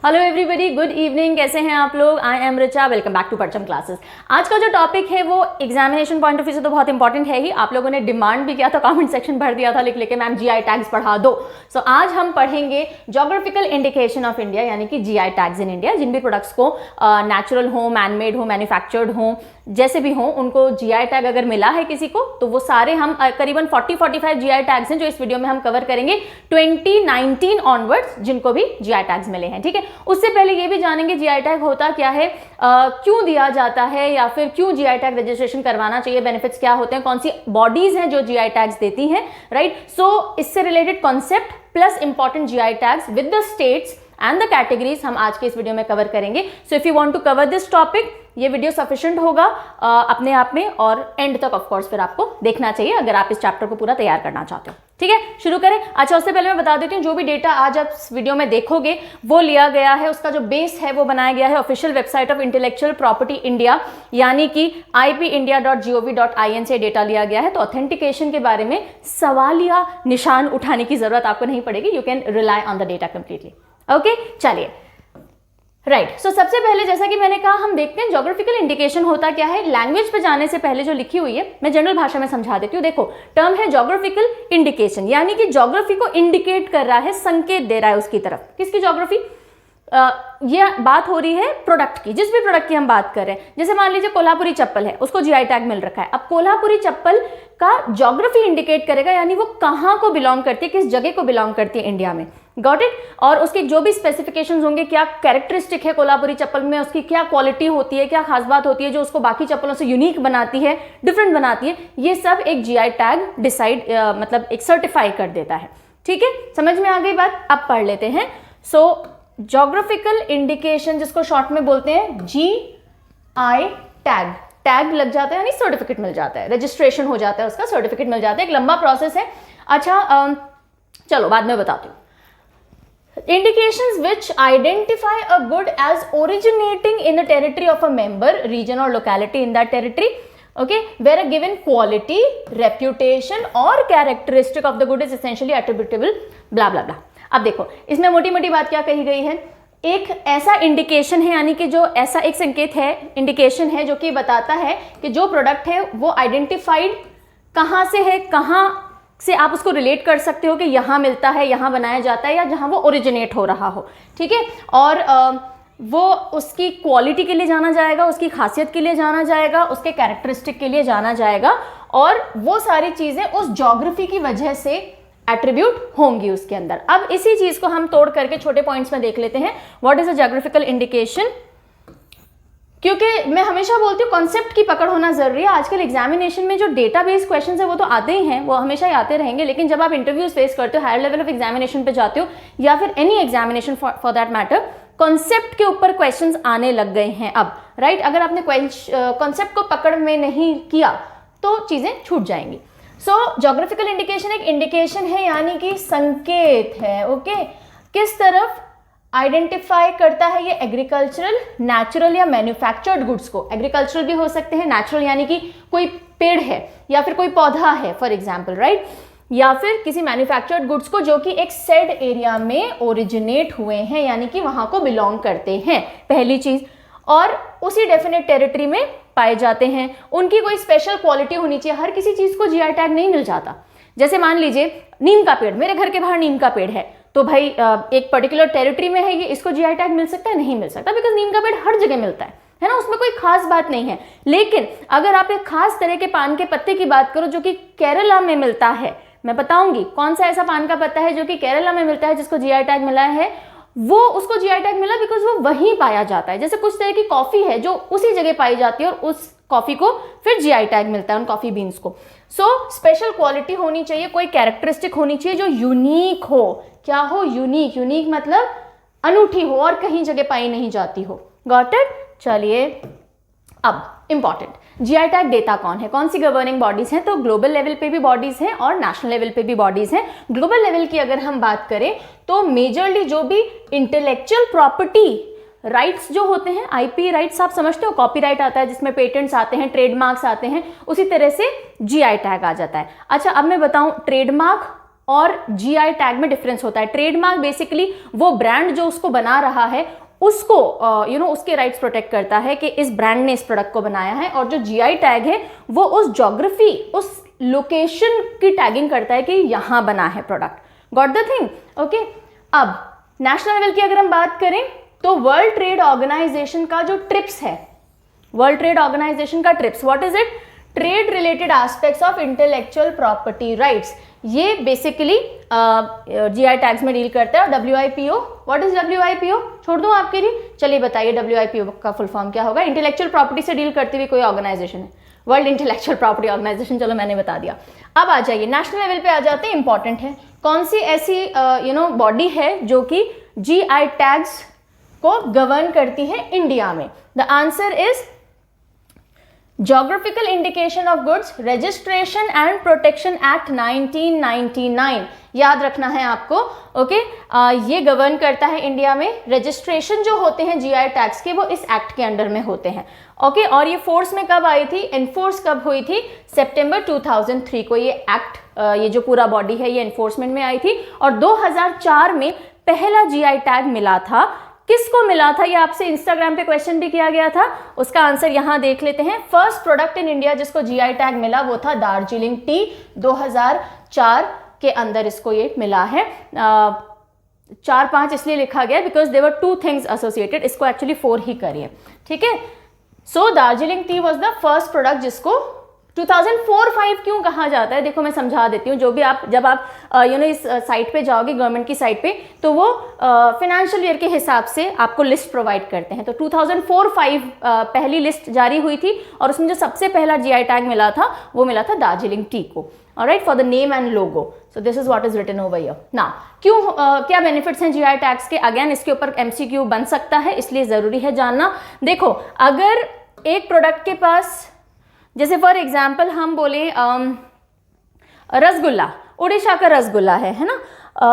Hello everybody, good evening. कैसे हैं आप लोग? I am Richa, welcome back to Parcham classes. आज का जो टॉपिक है वो एग्जामिनेशन पॉइंट ऑफ व्यू से तो बहुत इंपॉर्टेंट है ही। आप लोगों ने डिमांड भी किया था, कमेंट सेक्शन भर दिया था लिख लिख के, मैम जीआई टैग्स पढ़ा दो। सो आज हम पढ़ेंगे ज्योग्राफिकल इंडिकेशन ऑफ इंडिया यानी कि जीआई टैग्स इन इंडिया। जिन भी प्रोडक्ट्स को नेचुरल हो, मैनमेड हो, मैन्युफैक्चर्ड हो, जैसे भी हो, उनको जीआई टैग अगर मिला है किसी को तो वो सारे हम करीबन 40-45 जीआई टैग्स हैं जो इस वीडियो में हम कवर करेंगे 2019 ऑनवर्ड्स, जिनको भी जीआई टैग्स मिले हैं। ठीक है, उससे पहले ये भी जानेंगे जीआई टैग होता क्या है, क्यों दिया जाता है, या फिर क्यों जीआई टैग रजिस्ट्रेशन करवाना चाहिए, बेनिफिट्स क्या होते हैं, कौन सी बॉडीज हैं जो जीआई टैग्स देती हैं, राइट। सो इससे related concept plus important GI tags with the states and the categories हम आज के इस वीडियो में कवर करेंगे। So if you want to cover this topic, ये वीडियो सफिशिएंट होगा अपने आप में, और एंड तक ऑफ कोर्स फिर आपको देखना चाहिए अगर आप इस चैप्टर को पूरा तैयार करना चाहते हो। ठीक है, शुरू करें। अच्छा, उससे पहले मैं बता देती हूँ, जो भी डेटा आज आप इस वीडियो में देखोगे वो लिया गया है, उसका जो बेस है वो बनाया गया है official website of intellectual property India यानी कि ipindia.gov.in से डेटा लिया गया है। तो ऑथेंटिकेशन के बारे में सवाल या निशान उठाने की जरूरत आपको नहीं पड़ेगी। You can rely on the data completely. Okay, चलिए, राइट। सो सबसे पहले जैसा कि मैंने कहा, हम देखते हैं ज्योग्राफिकल इंडिकेशन होता क्या है। लैंग्वेज पे जाने से पहले जो लिखी हुई है मैं जनरल भाषा में समझा देती हूँ। देखो, टर्म है ज्योग्राफिकल इंडिकेशन, यानी कि ज्योग्राफी को इंडिकेट कर रहा है, संकेत दे रहा है उसकी तरफ। किसकी ज्योग्राफी? ये बात हो रही है प्रोडक्ट की, जिस भी प्रोडक्ट की हम बात कर रहे हैं। जैसे मान लीजिए कोल्हापुरी चप्पल है, उसको जीआई टैग मिल रखा है। अब कोल्हापुरी चप्पल का ज्योग्राफी इंडिकेट करेगा, यानी वो कहाँ को बिलोंग करती है, किस जगह को बिलोंग करती है इंडिया में। Got it. और उसके जो भी स्पेसिफिकेशंस होंगे, क्या कैरेक्टरिस्टिक है कोल्हापुरी चप्पल में, उसकी क्या क्वालिटी होती है, क्या खास बात होती है जो उसको बाकी चप्पलों से यूनिक बनाती है, डिफरेंट बनाती है, ये सब एक जीआई टैग डिसाइड मतलब एक सर्टिफाई कर देता है। ठीक है, समझ में आ गई बात? अब पढ़ लेते हैं। सो ज्योग्राफिकल इंडिकेशन, जिसको शॉर्ट में बोलते हैं जीआई टैग, टैग लग जाता है यानी सर्टिफिकेट मिल जाता है, रजिस्ट्रेशन हो जाता है, उसका सर्टिफिकेट मिल जाता है। एक लंबा प्रोसेस है। अच्छा, चलो बाद में बताती हूँ। Indications which identify a good as originating in the territory of a member, region or locality in that territory, okay, where a given quality, reputation or characteristic of the good is essentially attributable, blah blah blah. अब देखो, इसमें मोटी मोटी बात क्या कही गई है। एक ऐसा इंडिकेशन है, यानी कि जो ऐसा एक संकेत है, इंडिकेशन है, जो कि बताता है कि जो प्रोडक्ट है वो आइडेंटिफाइड कहाँ से है, कहाँ से आप उसको रिलेट कर सकते हो कि यहाँ मिलता है, यहाँ बनाया जाता है, या जहाँ वो ओरिजिनेट हो रहा हो। ठीक है, और वो उसकी क्वालिटी के लिए जाना जाएगा, उसकी खासियत के लिए जाना जाएगा, उसके कैरेक्टरिस्टिक के लिए जाना जाएगा, और वो सारी चीज़ें उस ज्योग्राफी की वजह से एट्रीब्यूट होंगी उसके अंदर। अब इसी चीज़ को हम तोड़ करके छोटे पॉइंट्स में देख लेते हैं। What is a geographical indication? क्योंकि मैं हमेशा बोलती हूँ कॉन्सेप्ट की पकड़ होना जरूरी है। आजकल एग्जामिनेशन में जो डेटाबेस क्वेश्चंस है वो तो आते ही हैं, वो हमेशा ही आते रहेंगे, लेकिन जब आप इंटरव्यूज फेस करते हो, हायर लेवल ऑफ एग्जामिनेशन पे जाते हो, या फिर any examination for that matter, concept के ऊपर क्वेश्चंस आने लग गए हैं अब, राइट। अगर आपने कॉन्सेप्ट को पकड़ में नहीं किया तो चीजें छूट जाएंगी। सो ज्योग्राफिकल इंडिकेशन एक इंडिकेशन है, यानी कि संकेत है। ओके, किस तरफ आइडेंटिफाई करता है ये? एग्रीकल्चरल, नेचुरल या मैन्युफैक्चर्ड गुड्स को। एग्रीकल्चरल भी हो सकते हैं, नेचुरल यानी कि कोई पेड़ है या फिर कोई पौधा है फॉर एग्जाम्पल, राइट, या फिर किसी मैन्युफैक्चर्ड गुड्स को जो कि एक सेड एरिया में ओरिजिनेट हुए हैं, यानी कि वहां को बिलोंग करते हैं, पहली चीज, और उसी डेफिनेट टेरिटरी में पाए जाते हैं। उनकी कोई स्पेशल क्वालिटी होनी चाहिए। हर किसी चीज को जीआई टैग नहीं मिल जाता। जैसे मान लीजिए नीम का पेड़, मेरे घर के बाहर नीम का पेड़ है, तो भाई एक पर्टिकुलर टेरिटरी में है ये, इसको जीआई टैग मिल सकता है? नहीं मिल सकता, बिकॉज नीम का पेड़ हर जगह मिलता है ना, उसमें कोई खास बात नहीं है। लेकिन अगर आप एक खास तरह के पान के पत्ते की बात करो जो कि केरला में मिलता है, मैं बताऊंगी कौन सा ऐसा पान का पत्ता है जो कि केरला में मिलता है जिसको जीआई टैग मिला है, वो उसको जीआई टैग मिला बिकॉज वो वहीं पाया जाता है। जैसे कुछ तरह की कॉफी है जो उसी जगह पाई जाती है, और उस कॉफी को फिर जीआई टैग मिलता है, उन कॉफी बीन्स को। सो स्पेशल क्वालिटी होनी चाहिए, कोई कैरेक्टरिस्टिक होनी चाहिए जो यूनिक हो। क्या हो? यूनिक। यूनिक मतलब अनूठी हो और कहीं जगह पाई नहीं जाती हो। Got it? चलिए, अब इंपॉर्टेंट, जीआई टैग देता कौन है, कौन सी गवर्निंग बॉडीज हैं? तो ग्लोबल लेवल पे भी बॉडीज हैं और नेशनल लेवल पे भी बॉडीज हैं। ग्लोबल लेवल की अगर हम बात करें तो मेजरली जो भी इंटेलेक्चुअल प्रॉपर्टी राइट्स जो होते हैं, आईपी राइट्स आप समझते हो, कॉपीराइट आता है जिसमें पेटेंट्स आते हैं, ट्रेडमार्क्स आते हैं, उसी तरह से जीआई टैग आ जाता है। अच्छा, अब मैं बताऊं ट्रेडमार्क और जीआई टैग में डिफरेंस होता है। ट्रेडमार्क बेसिकली वो ब्रांड जो उसको बना रहा है उसको उसके राइट्स प्रोटेक्ट करता है कि इस ब्रांड ने इस प्रोडक्ट को बनाया है, और जो जीआई टैग है वो उस ज्योग्राफी, उस लोकेशन की टैगिंग करता है कि यहां बना है product. Got the thing? Okay. अब नेशनल लेवल की अगर हम बात करें तो वर्ल्ड ट्रेड ऑर्गेनाइजेशन का जो ट्रिप्स है, वर्ल्ड ट्रेड ऑर्गेनाइजेशन का trips, what is it? Trade related aspects of intellectual property rights. ये बेसिकली जीआई टैग्स में डील करता है। और WIPO, व्हाट इज WIPO? छोड़ दूं आपके लिए? चलिए बताइए WIPO का फुल फॉर्म क्या होगा? इंटेलेक्चुअल प्रॉपर्टी से डील करती हुई कोई ऑर्गेनाइजेशन है, वर्ल्ड इंटेलेक्चुअल प्रॉपर्टी ऑर्गेनाइजेशन। चलो मैंने बता दिया। अब आ जाइए नेशनल लेवल पे आ जाते हैं, इंपॉर्टेंट है। कौन सी ऐसी बॉडी है जो कि जीआई टैग्स को गवर्न करती है इंडिया में? The answer is Geographical Indication of Goods Registration and Protection Act 1999। याद रखना है आपको। ओके ये गवर्न करता है इंडिया में। रजिस्ट्रेशन जो होते हैं जीआई टैग्स के वो इस एक्ट के अंडर में होते हैं। ओके और ये फोर्स में कब आई थी, एनफोर्स कब हुई थी? सितंबर 2003 को ये एक्ट, ये जो पूरा बॉडी है ये एनफोर्समेंट में आई थी। और 2004 में पहला जीआई टैग मिला था। किसको मिला था? ये आपसे इंस्टाग्राम पे क्वेश्चन भी किया गया था, उसका आंसर यहां देख लेते हैं। फर्स्ट प्रोडक्ट इन इंडिया जिसको जीआई टैग मिला वो था दार्जिलिंग टी। 2004 के अंदर इसको ये मिला है। 4-5 इसलिए लिखा गया बिकॉज देवर 2 थिंग्स एसोसिएटेड, इसको एक्चुअली 4 ही करिए, ठीक है। So Darjeeling tea was the first product जिसको 2004-5 क्यों कहा जाता है, देखो मैं समझा देती हूँ। जो भी आप जब आप इस साइट पे जाओगे, गवर्नमेंट की साइट पे, तो वो फिनेंशियल ईयर के हिसाब से आपको लिस्ट प्रोवाइड करते हैं। तो 2004-5 पहली लिस्ट जारी हुई थी और उसमें जो सबसे पहला जीआई टैग मिला था वो मिला था दार्जिलिंग टी को। Alright, for the name and logo. So this is what is written over here. Now क्यों क्या बेनिफिट्स हैं जीआई टैग्स के? अगेन इसके ऊपर MCQ बन सकता है, इसलिए जरूरी है जानना। देखो अगर एक प्रोडक्ट के पास, जैसे फॉर एग्जाम्पल हम बोले रसगुल्ला, उड़ीसा का रसगुल्ला है ना,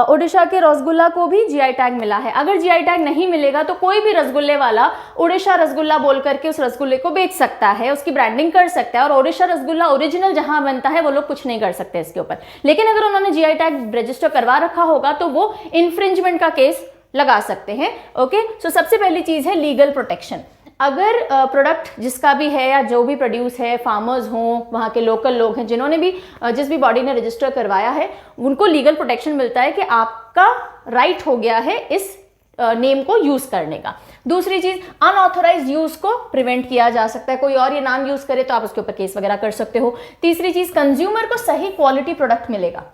उड़ीसा के रसगुल्ला को भी जीआई टैग मिला है। अगर जीआई टैग नहीं मिलेगा तो कोई भी रसगुल्ले वाला उड़ीसा रसगुल्ला बोल करके उस रसगुल्ले को बेच सकता है, उसकी ब्रांडिंग कर सकता है, और उड़ीसा रसगुल्ला ओरिजिनल जहां बनता है वो लोग कुछ नहीं कर सकते इसके ऊपर। लेकिन अगर उन्होंने जीआई टैग रजिस्टर करवा रखा होगा तो वो इन्फ्रिंजमेंट का केस लगा सकते हैं। ओके सो सबसे पहली चीज है लीगल प्रोटेक्शन। अगर प्रोडक्ट जिसका भी है या जो भी प्रोड्यूस है, फार्मर्स हों, वहाँ के लोकल लोग हैं, जिन्होंने भी जिस भी बॉडी ने रजिस्टर करवाया है, उनको लीगल प्रोटेक्शन मिलता है कि आपका राइट हो गया है इस नेम को यूज करने का। दूसरी चीज, अनऑथोराइज यूज को प्रिवेंट किया जा सकता है। कोई और ये नाम यूज करे तो आप उसके ऊपर केस वगैरह कर सकते हो। तीसरी चीज, कंज्यूमर को सही क्वालिटी प्रोडक्ट मिलेगा,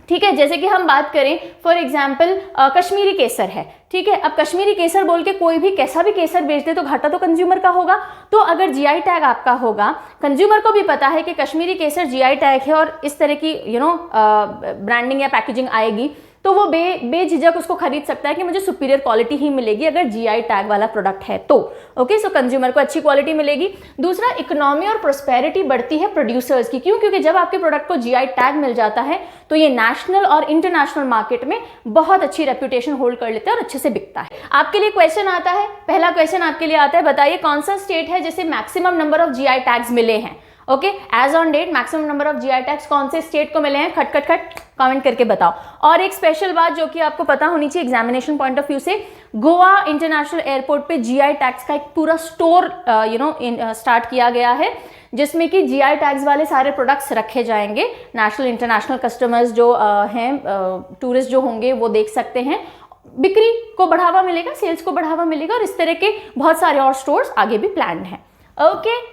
ठीक है। जैसे कि हम बात करें फॉर एग्जाम्पल कश्मीरी केसर है, ठीक है। अब कश्मीरी केसर बोल के कोई भी कैसा भी केसर बेच दे तो घाटा तो कंज्यूमर का होगा। तो अगर जीआई टैग आपका होगा, कंज्यूमर को भी पता है कि कश्मीरी केसर जीआई टैग है और इस तरह की ब्रांडिंग या पैकेजिंग आएगी, तो वो बेझिझक उसको खरीद सकता है कि मुझे सुपीरियर क्वालिटी ही मिलेगी अगर जीआई टैग वाला प्रोडक्ट है तो। ओके सो कंज्यूमर को अच्छी क्वालिटी मिलेगी। दूसरा, इकोनॉमी और प्रोस्पेरिटी बढ़ती है प्रोड्यूसर्स की। क्यों? क्योंकि जब आपके प्रोडक्ट को जीआई टैग मिल जाता है तो ये नेशनल और इंटरनेशनल मार्केट में बहुत अच्छी रेपुटेशन होल्ड कर लेते हैं और अच्छे से बिकता है। आपके लिए क्वेश्चन आता है, पहला क्वेश्चन आपके लिए आता है, बताइए कौन सा स्टेट है जिसे maximum number of GI tags मिले हैं? Okay as on date maximum number of GI tags कौन से स्टेट को मिले हैं? खट खट खट कमेंट करके बताओ। और एक स्पेशल बात जो कि आपको पता होनी चाहिए एग्जामिनेशन पॉइंट ऑफ व्यू से, गोवा इंटरनेशनल एयरपोर्ट पे जीआई टैग्स का एक पूरा स्टोर स्टार्ट किया गया है, जिसमें कि जीआई टैग्स वाले सारे प्रोडक्ट्स रखे जाएंगे। नेशनल इंटरनेशनल कस्टमर्स जो हैं, टूरिस्ट जो होंगे वो देख सकते हैं, बिक्री को बढ़ावा मिलेगा, सेल्स को बढ़ावा मिलेगा, और इस तरह के बहुत सारे और स्टोर्स आगे भी प्लान्ड हैं। ओके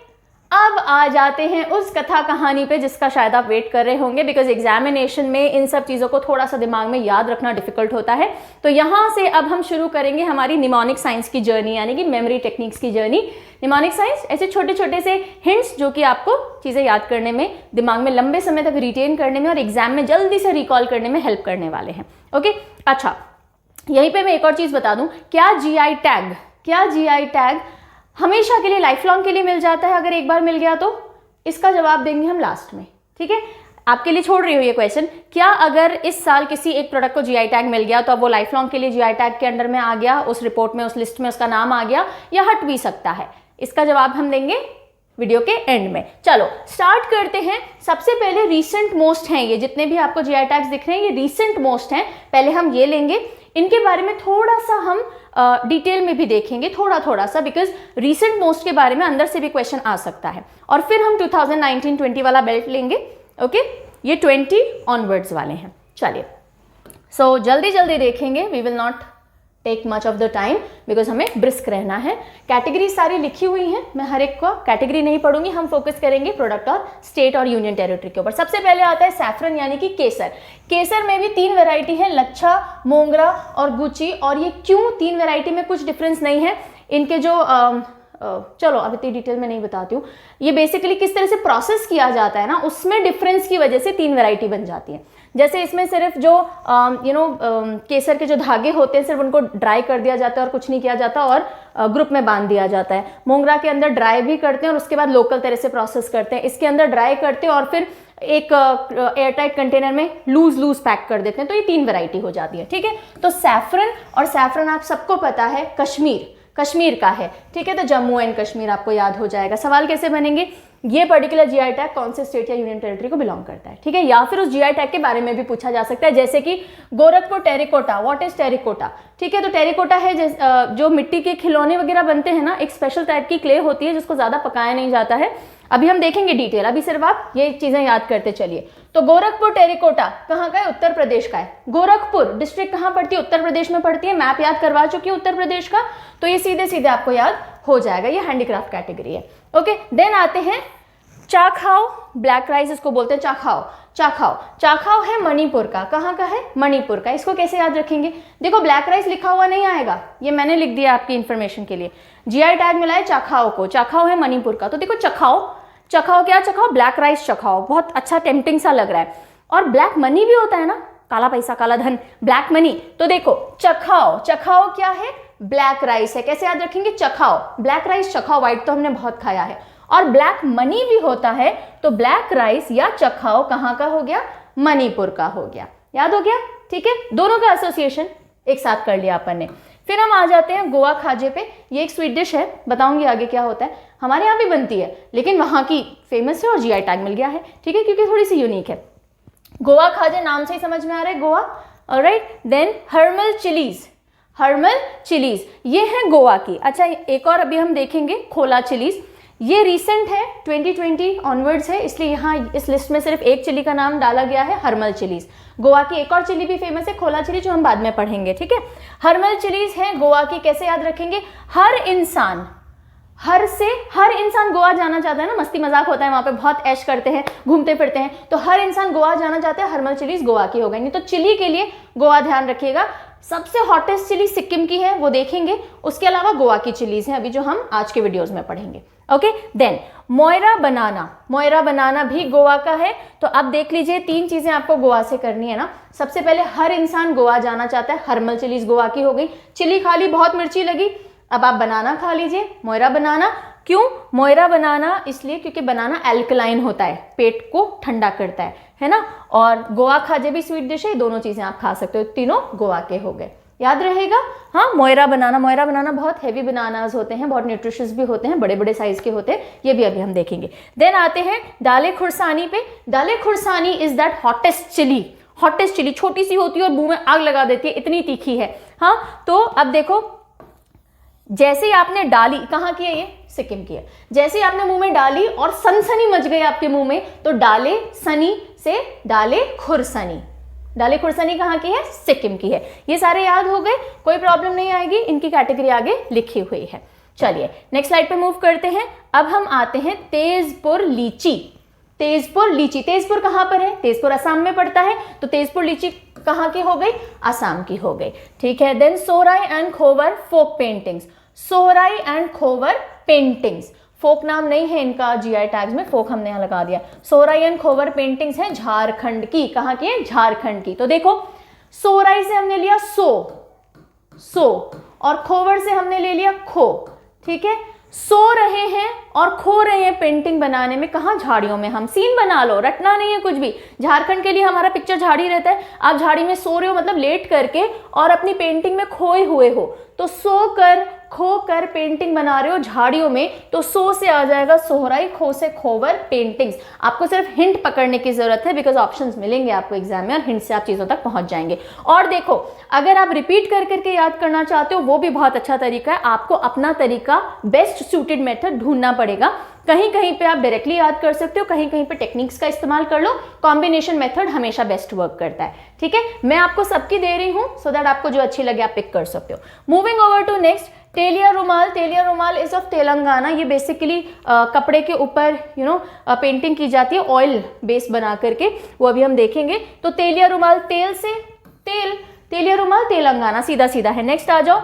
अब आ जाते हैं उस कथा कहानी पे जिसका शायद आप वेट कर रहे होंगे, बिकॉज एग्जामिनेशन में इन सब चीज़ों को थोड़ा सा दिमाग में याद रखना डिफिकल्ट होता है। तो यहाँ से अब हम शुरू करेंगे हमारी निमोनिक साइंस की जर्नी, यानी कि मेमोरी टेक्निक्स की जर्नी। निमोनिक साइंस ऐसे छोटे छोटे से हिंट्स जो कि आपको चीज़ें याद करने में, दिमाग में लंबे समय तक रिटेन करने में और एग्जाम में जल्दी से रिकॉल करने में हेल्प करने वाले हैं। ओके अच्छा, यहीं पर मैं एक और चीज़ बता दूँ, क्या जीआई टैग हमेशा के लिए, लाइफ लॉन्ग के लिए मिल जाता है? अगर एक बार मिल गया तो इसका जवाब देंगे हम लास्ट में, ठीक है। आपके लिए छोड़ रही हूँ ये क्वेश्चन। क्या अगर इस साल किसी एक प्रोडक्ट को जीआई टैग मिल गया तो अब वो लाइफ लॉन्ग के लिए जीआई टैग के अंडर में आ गया, उस रिपोर्ट में, उस लिस्ट में उसका नाम आ गया, या हट भी सकता है? इसका जवाब हम देंगे वीडियो के एंड में। चलो स्टार्ट करते हैं। सबसे पहले रीसेंट मोस्ट हैं ये, जितने भी आपको जीआई टैग्स दिख रहे हैं ये रीसेंट मोस्ट हैं। पहले हम ये लेंगे, इनके बारे में थोड़ा सा हम डिटेल में भी देखेंगे, थोड़ा सा, बिकॉज रीसेंट मोस्ट के बारे में अंदर से भी क्वेश्चन आ सकता है। और फिर हम 2019-20 वाला बेल्ट लेंगे। ओके, ये 20 ऑनवर्ड्स वाले हैं। चलिए, सो जल्दी देखेंगे, we will not take much of the time because हमें ब्रिस्क रहना है। कैटेगरी सारी लिखी हुई हैं, मैं हर एक का कैटेगरी नहीं पढ़ूंगी, हम फोकस करेंगे प्रोडक्ट और स्टेट और यूनियन टेरिटरी के ऊपर। सबसे पहले आता है सैफरन यानी कि केसर। केसर में भी 3 वैरायटी है, लच्छा, मोंगरा और गुची। और ये क्यों 3 वैरायटी में कुछ डिफरेंस नहीं है, इनके जो चलो अब इतनी डिटेल में नहीं बताती हूँ, ये बेसिकली किस तरह से प्रोसेस किया जाता है ना, उसमें डिफरेंस की वजह से 3 वैरायटी बन जाती है। जैसे इसमें सिर्फ जो केसर के जो धागे होते हैं सिर्फ उनको ड्राई कर दिया जाता है और कुछ नहीं किया जाता और ग्रुप में बांध दिया जाता है। मोंगरा के अंदर ड्राई भी करते हैं और उसके बाद लोकल तरह से प्रोसेस करते हैं। इसके अंदर ड्राई करते हैं और फिर एक एयरटाइट कंटेनर में लूज पैक कर देते हैं। तो ये 3 वैरायटी हो जाती है। ठीक है, तो सैफरन, और सैफरन आप सबको पता है कश्मीर का है। ठीक है, तो जम्मू एंड कश्मीर आपको याद हो जाएगा। सवाल कैसे बनेंगे, ये पर्टिकुलर जीआई टैग कौन से स्टेट या यूनियन टेरिटरी को बिलोंग करता है। ठीक है, या फिर उस जीआई टैग के बारे में भी पूछा जा सकता है, जैसे कि Gorakhpur terracotta, what is terracotta. ठीक है, तो टेरिकोटा है जो मिट्टी के खिलौने वगैरह बनते हैं ना, एक स्पेशल टाइप की क्ले होती है जिसको ज्यादा पकाया नहीं जाता है। अभी हम देखेंगे डिटेल, अभी सिर्फ आप ये चीजें याद करते चलिए। तो गोरखपुर टेरिकोटा कहाँ का है, उत्तर प्रदेश का है। गोरखपुर डिस्ट्रिक्ट कहाँ पड़ती है, उत्तर प्रदेश में पड़ती है। मैप याद करवा चुकी है उत्तर प्रदेश का, तो ये सीधे आपको याद हो जाएगा। ये हैंडीक्राफ्ट कैटेगरी है। ओके, देन आते हैं चाखाओ, ब्लैक राइस इसको बोलते हैं। चाखाओ है मणिपुर का। कहाँ का है, मणिपुर का। इसको कैसे याद रखेंगे, देखो ब्लैक राइस लिखा हुआ नहीं आएगा, ये मैंने लिख दिया आपकी इंफॉर्मेशन के लिए। जीआई टैग मिला है चाखाओ को, चाखाओ है मणिपुर का। तो देखो चखाओ क्या, चखाओ ब्लैक राइस चखाओ, बहुत अच्छा टेम्पटिंग सा लग रहा है। और ब्लैक मनी भी होता है ना, काला पैसा काला धन, ब्लैक मनी। तो देखो चखाओ क्या है, ब्लैक राइस है। कैसे याद रखेंगे, चखाओ ब्लैक राइस चखाओ, व्हाइट तो हमने बहुत खाया है। और ब्लैक मनी भी होता है, तो ब्लैक राइस या चखाओ कहाँ का हो गया, मणिपुर का हो गया। याद हो गया, ठीक है, दोनों का एसोसिएशन एक साथ कर लिया अपन ने। फिर हम आ जाते हैं गोवा खाजे पे। ये एक स्वीट डिश है, बताऊंगी आगे क्या होता है। हमारे यहाँ भी बनती है लेकिन वहाँ की फेमस है और जीआई टैग मिल गया है। ठीक है, क्योंकि थोड़ी सी यूनिक है। गोवा खाजे नाम से ही समझ में आ रहा है, गोवा। ऑलराइट, देन हर्मल चिलीज ये है गोवा की। अच्छा, एक और अभी हम देखेंगे खोला चिलीज, ये रीसेंट है, 2020 ऑनवर्ड्स है, इसलिए यहाँ इस लिस्ट में सिर्फ एक चिली का नाम डाला गया है, हर्मल चिलीज। गोवा की एक और चिली भी फेमस है, खोला चिली, जो हम बाद में पढ़ेंगे। ठीक है, हर्मल चिलीज है गोवा की। कैसे याद रखेंगे, हर इंसान गोवा जाना चाहता है ना, मस्ती मजाक होता है वहां पे, बहुत ऐश करते हैं, घूमते फिरते हैं, तो हर इंसान गोवा जाना चाहता है, हर्मल चिलीज गोवा की हो गई। नहीं तो चिली के लिए गोवा ध्यान रखिएगा। सबसे हॉटेस्ट चिली सिक्किम की है, वो देखेंगे। उसके अलावा गोवा की चिलीज हैं अभी जो हम आज के वीडियोस में पढ़ेंगे। ओके, देन मोयरा बनाना भी गोवा का है। तो अब देख लीजिए, 3 चीजें आपको गोवा से करनी है ना। सबसे पहले हर इंसान गोवा जाना चाहता है, हर्मल चिलीज गोवा की हो गई। चिली खा ली, बहुत मिर्ची लगी, अब आप बनाना खा लीजिए, मोयरा बनाना। क्यों मोयरा बनाना, इसलिए क्योंकि बनाना एल्कलाइन होता है, पेट को ठंडा करता है ना। और गोवा खाजे भी स्वीट डिश है, दोनों चीजें आप खा सकते हो, तीनों गोवा के हो गए। याद रहेगा, हाँ, मोयरा बनाना बहुत हैवी बनानास होते हैं, बहुत न्यूट्रिशियस भी होते हैं, बड़े बड़े साइज के होते हैं, ये भी अभी हम देखेंगे। देन आते हैं दाले खुरसानी पे। दाले खुरसानी इज दैट हॉटेस्ट चिली, छोटी सी होती है और मुंह में आग लगा देती है, इतनी तीखी है। हाँ, तो अब देखो, जैसे ही आपने डाली, कहाँ की है ये, सिक्किम की है। जैसे ही आपने मुंह में डाली और सनसनी मच गई आपके मुंह में, तो डाले सनी से डाले खुरसनी कहाँ की है, सिक्किम की है। ये सारे याद हो गए, कोई प्रॉब्लम नहीं आएगी, इनकी कैटेगरी आगे लिखी हुई है। चलिए नेक्स्ट स्लाइड पे मूव करते हैं। अब हम आते हैं तेजपुर लीची। तेजपुर कहाँ पर है, तेजपुर असम में पड़ता है, तो तेजपुर लीची कहाँ की हो गई, असम की हो गई। ठीक है, then Sohrai and Khovar folk paintings, folk नाम नहीं है इनका जीआई टैग्स में, फोक हमने यहाँ लगा दिया। सोराई एंड खोवर पेंटिंग्स है झारखंड की। कहाँ की है, झारखंड की। तो देखो, सोराई से हमने लिया सो और खोवर से हमने ले लिया खो। ठीक है, सो रहे हैं और खो रहे हैं पेंटिंग बनाने में, कहाँ, झाड़ियों में। हम सीन बना लो, रटना नहीं है कुछ भी। झारखंड के लिए हमारा पिक्चर झाड़ी रहता है, आप झाड़ी में सो रहे हो मतलब लेट करके और अपनी पेंटिंग में खोए हुए हो, तो सो कर खो कर पेंटिंग बना रहे हो झाड़ियों में तो सो से आ जाएगा सोहराई, खो से खोवर पेंटिंग्स। आपको सिर्फ हिंट पकड़ने की जरूरत है बिकॉज ऑप्शंस मिलेंगे आपको एग्जाम में और हिंट से आप चीजों तक पहुंच जाएंगे। और देखो अगर आप रिपीट कर करके याद करना चाहते हो वो भी बहुत अच्छा तरीका है, आपको अपना तरीका बेस्ट सूटेड मेथड ढूंढना पड़ेगा। कहीं कहीं पे आप डायरेक्टली याद कर सकते हो, कहीं कहीं पे टेक्निक्स का इस्तेमाल कर लो, कॉम्बिनेशन मेथड हमेशा बेस्ट वर्क करता है। ठीक है, मैं आपको सबकी दे रही हूं सो दैट आपको जो अच्छी लगे आप पिक कर सकते हो। मूविंग ओवर टू नेक्स्ट, तेलिया रुमाल। तेलिया रुमाल इज ऑफ तेलंगाना। ये बेसिकली कपड़े के ऊपर पेंटिंग की जाती है ऑयल बेस बना करके, वो अभी हम देखेंगे। तो तेलिया रुमाल, तेल से तेल, तेलिया रुमाल तेलंगाना, सीधा सीधा है। नेक्स्ट आ जाओ,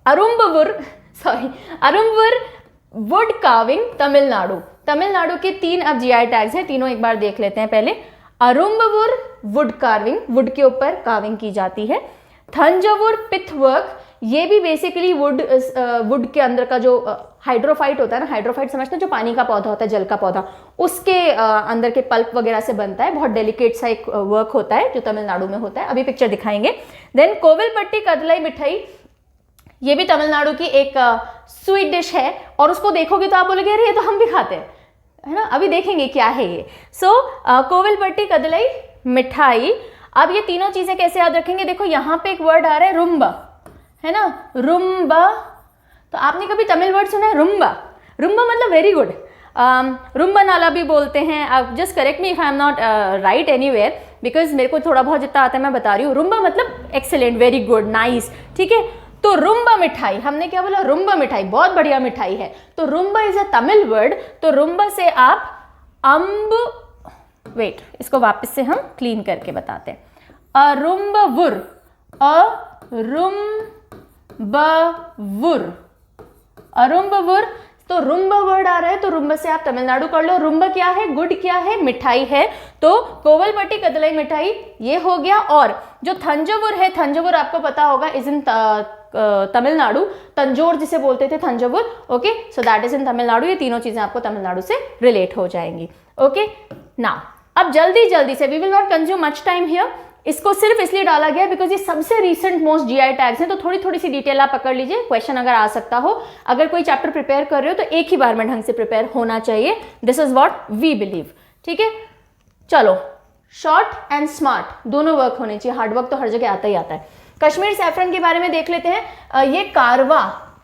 अरुम्बुर वुड कार्विंग तमिलनाडु। तमिलनाडु के 3 अब जीआई टैग्स हैं, तीनों एक बार देख लेते हैं पहले। अरुम्बुर वुड कार्विंग, वुड के ऊपर कार्विंग की जाती है। थंजावुर पिथ वर्क, ये भी बेसिकली वुड के अंदर का जो हाइड्रोफाइट होता है ना, हाइड्रोफाइट समझते हैं जो पानी का पौधा होता है, जल का पौधा, उसके अंदर के पल्प वगैरह से बनता है। बहुत डेलिकेट सा एक वर्क होता है जो तमिलनाडु में होता है, अभी पिक्चर दिखाएंगे। देन कोविलपट्टी कदलाई मिठाई, ये भी तमिलनाडु की एक स्वीट डिश है और उसको देखोगे तो आप बोलोगे अरे ये तो हम भी खाते हैं, है ना, अभी देखेंगे क्या है ये। सो कोविलपट्टी कदलाई मिठाई। अब ये तीनों चीजें कैसे याद रखेंगे, देखो यहाँ पे एक वर्ड आ रहा है रुम्बा, है ना, रुम्बा। तो आपने कभी तमिल वर्ड सुना है रुम्बा? रुम्बा मतलब वेरी गुड, रुम्बा नाला भी बोलते हैं। अब just correct me if I am not right anywhere because मेरे को थोड़ा बहुत जितना आता है मैं बता रही हूँ। रुम्बा मतलब एक्सेलेंट, वेरी गुड, नाइस, ठीक है। तो रुम्बा मिठाई, हमने क्या बोला, रुम्बा मिठाई, बहुत बढ़िया मिठाई है। तो Rumba is a Tamil word, तो रुम्बा से आप वेट, इसको वापस से हम क्लीन करके बताते हैं। अरुम्बवुर, अरुम्बवुर, अरुम्बवुर। तो रुम्बा वर्ड आ रहा है तो रुम्बा से आप तमिलनाडु कर लो। रुम्बा क्या है, गुड क्या है, मिठाई है। तो कोवलपट्टी कदलाई मिठाई ये हो गया। और जो थंजावुर है, थंजावुर आपको पता होगा इज इन तमिलनाडु, तंजोर जिसे बोलते थे Thanjavur, okay, so that is in Tamil Nadu. ये तीनों चीजें आपको तमिलनाडु से रिलेट हो जाएंगी, ओके। नाउ अब जल्दी जल्दी से, we will not consume much time here, इसको सिर्फ इसलिए डाला गया बिकॉज ये सबसे रीसेंट मोस्ट जीआई टैग्स हैं, तो थोड़ी थोड़ी सी डिटेल आप पकड़ लीजिए, क्वेश्चन अगर आ सकता हो। अगर कोई चैप्टर प्रिपेयर कर रहे हो तो एक ही बार में ढंग से प्रिपेयर होना चाहिए, this is what we believe, ठीक है। चलो, शॉर्ट एंड स्मार्ट दोनों वर्क होने चाहिए, हार्ड वर्क तो हर जगह आता ही आता है। कश्मीर सैफरन के बारे में देख लेते हैं। ये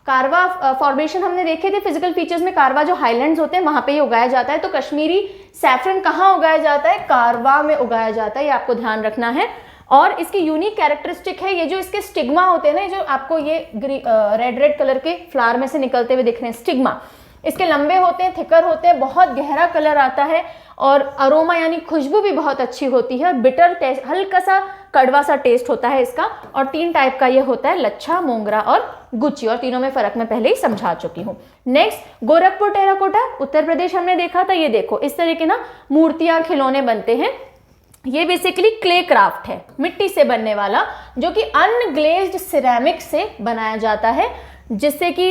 कारवा फॉर्मेशन हमने देखे थे फिजिकल फीचर्स में, कारवा जो हाईलैंड्स होते हैं वहां पे ये उगाया जाता है। तो कश्मीरी सैफरन कहाँ उगाया जाता है, कारवा में उगाया जाता है, ये आपको ध्यान रखना है। और इसकी यूनिक कैरेक्टरिस्टिक है ये जो इसके स्टिग्मा होते हैं ना, जो आपको ये रेड कलर के फ्लावर में से निकलते हुए दिख रहे हैं, स्टिग्मा इसके लंबे होते हैं, थिकर होते हैं, बहुत गहरा कलर आता है और अरोमा यानी खुशबू भी बहुत अच्छी होती है। बिटर टेस्ट, हल्का सा कड़वा सा टेस्ट होता है इसका। और 3 टाइप का ये होता है, लच्छा, मोंगरा और गुच्ची, और तीनों में फर्क मैं पहले ही समझा चुकी हूँ। नेक्स्ट, गोरखपुर टेराकोटा, उत्तर प्रदेश हमने देखा था। ये देखो इस तरह के ना मूर्तियां, खिलौने बनते हैं। ये बेसिकली क्ले क्राफ्ट है, मिट्टी से बनने वाला, जो कि अनग्लेज्ड सिरेमिक से बनाया जाता है, जिससे कि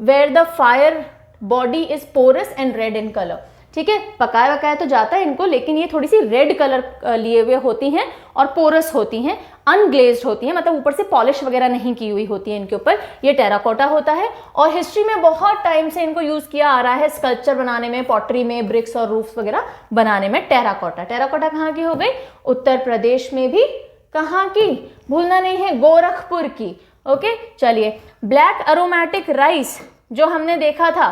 where the fire body is porous and red in colour, ठीक है। पकाया वकाया तो जाता है इनको, लेकिन ये थोड़ी सी रेड कलर लिए हुए होती हैं और पोरस होती हैं, अनग्लेज्ड होती हैं, मतलब ऊपर से पॉलिश वगैरह नहीं की हुई होती है इनके ऊपर। ये टेराकोटा होता है और हिस्ट्री में बहुत टाइम से इनको यूज किया आ रहा है स्कल्पचर बनाने में, पॉटरी में, ब्रिक्स और रूफ्स वगैरह बनाने में। टेराकोटा, टेराकोटा कहाँ की हो गई, उत्तर प्रदेश में भी। कहाँ की, भूलना नहीं है, गोरखपुर की, ओके। चलिए, ब्लैक अरोमेटिक राइस जो हमने देखा था,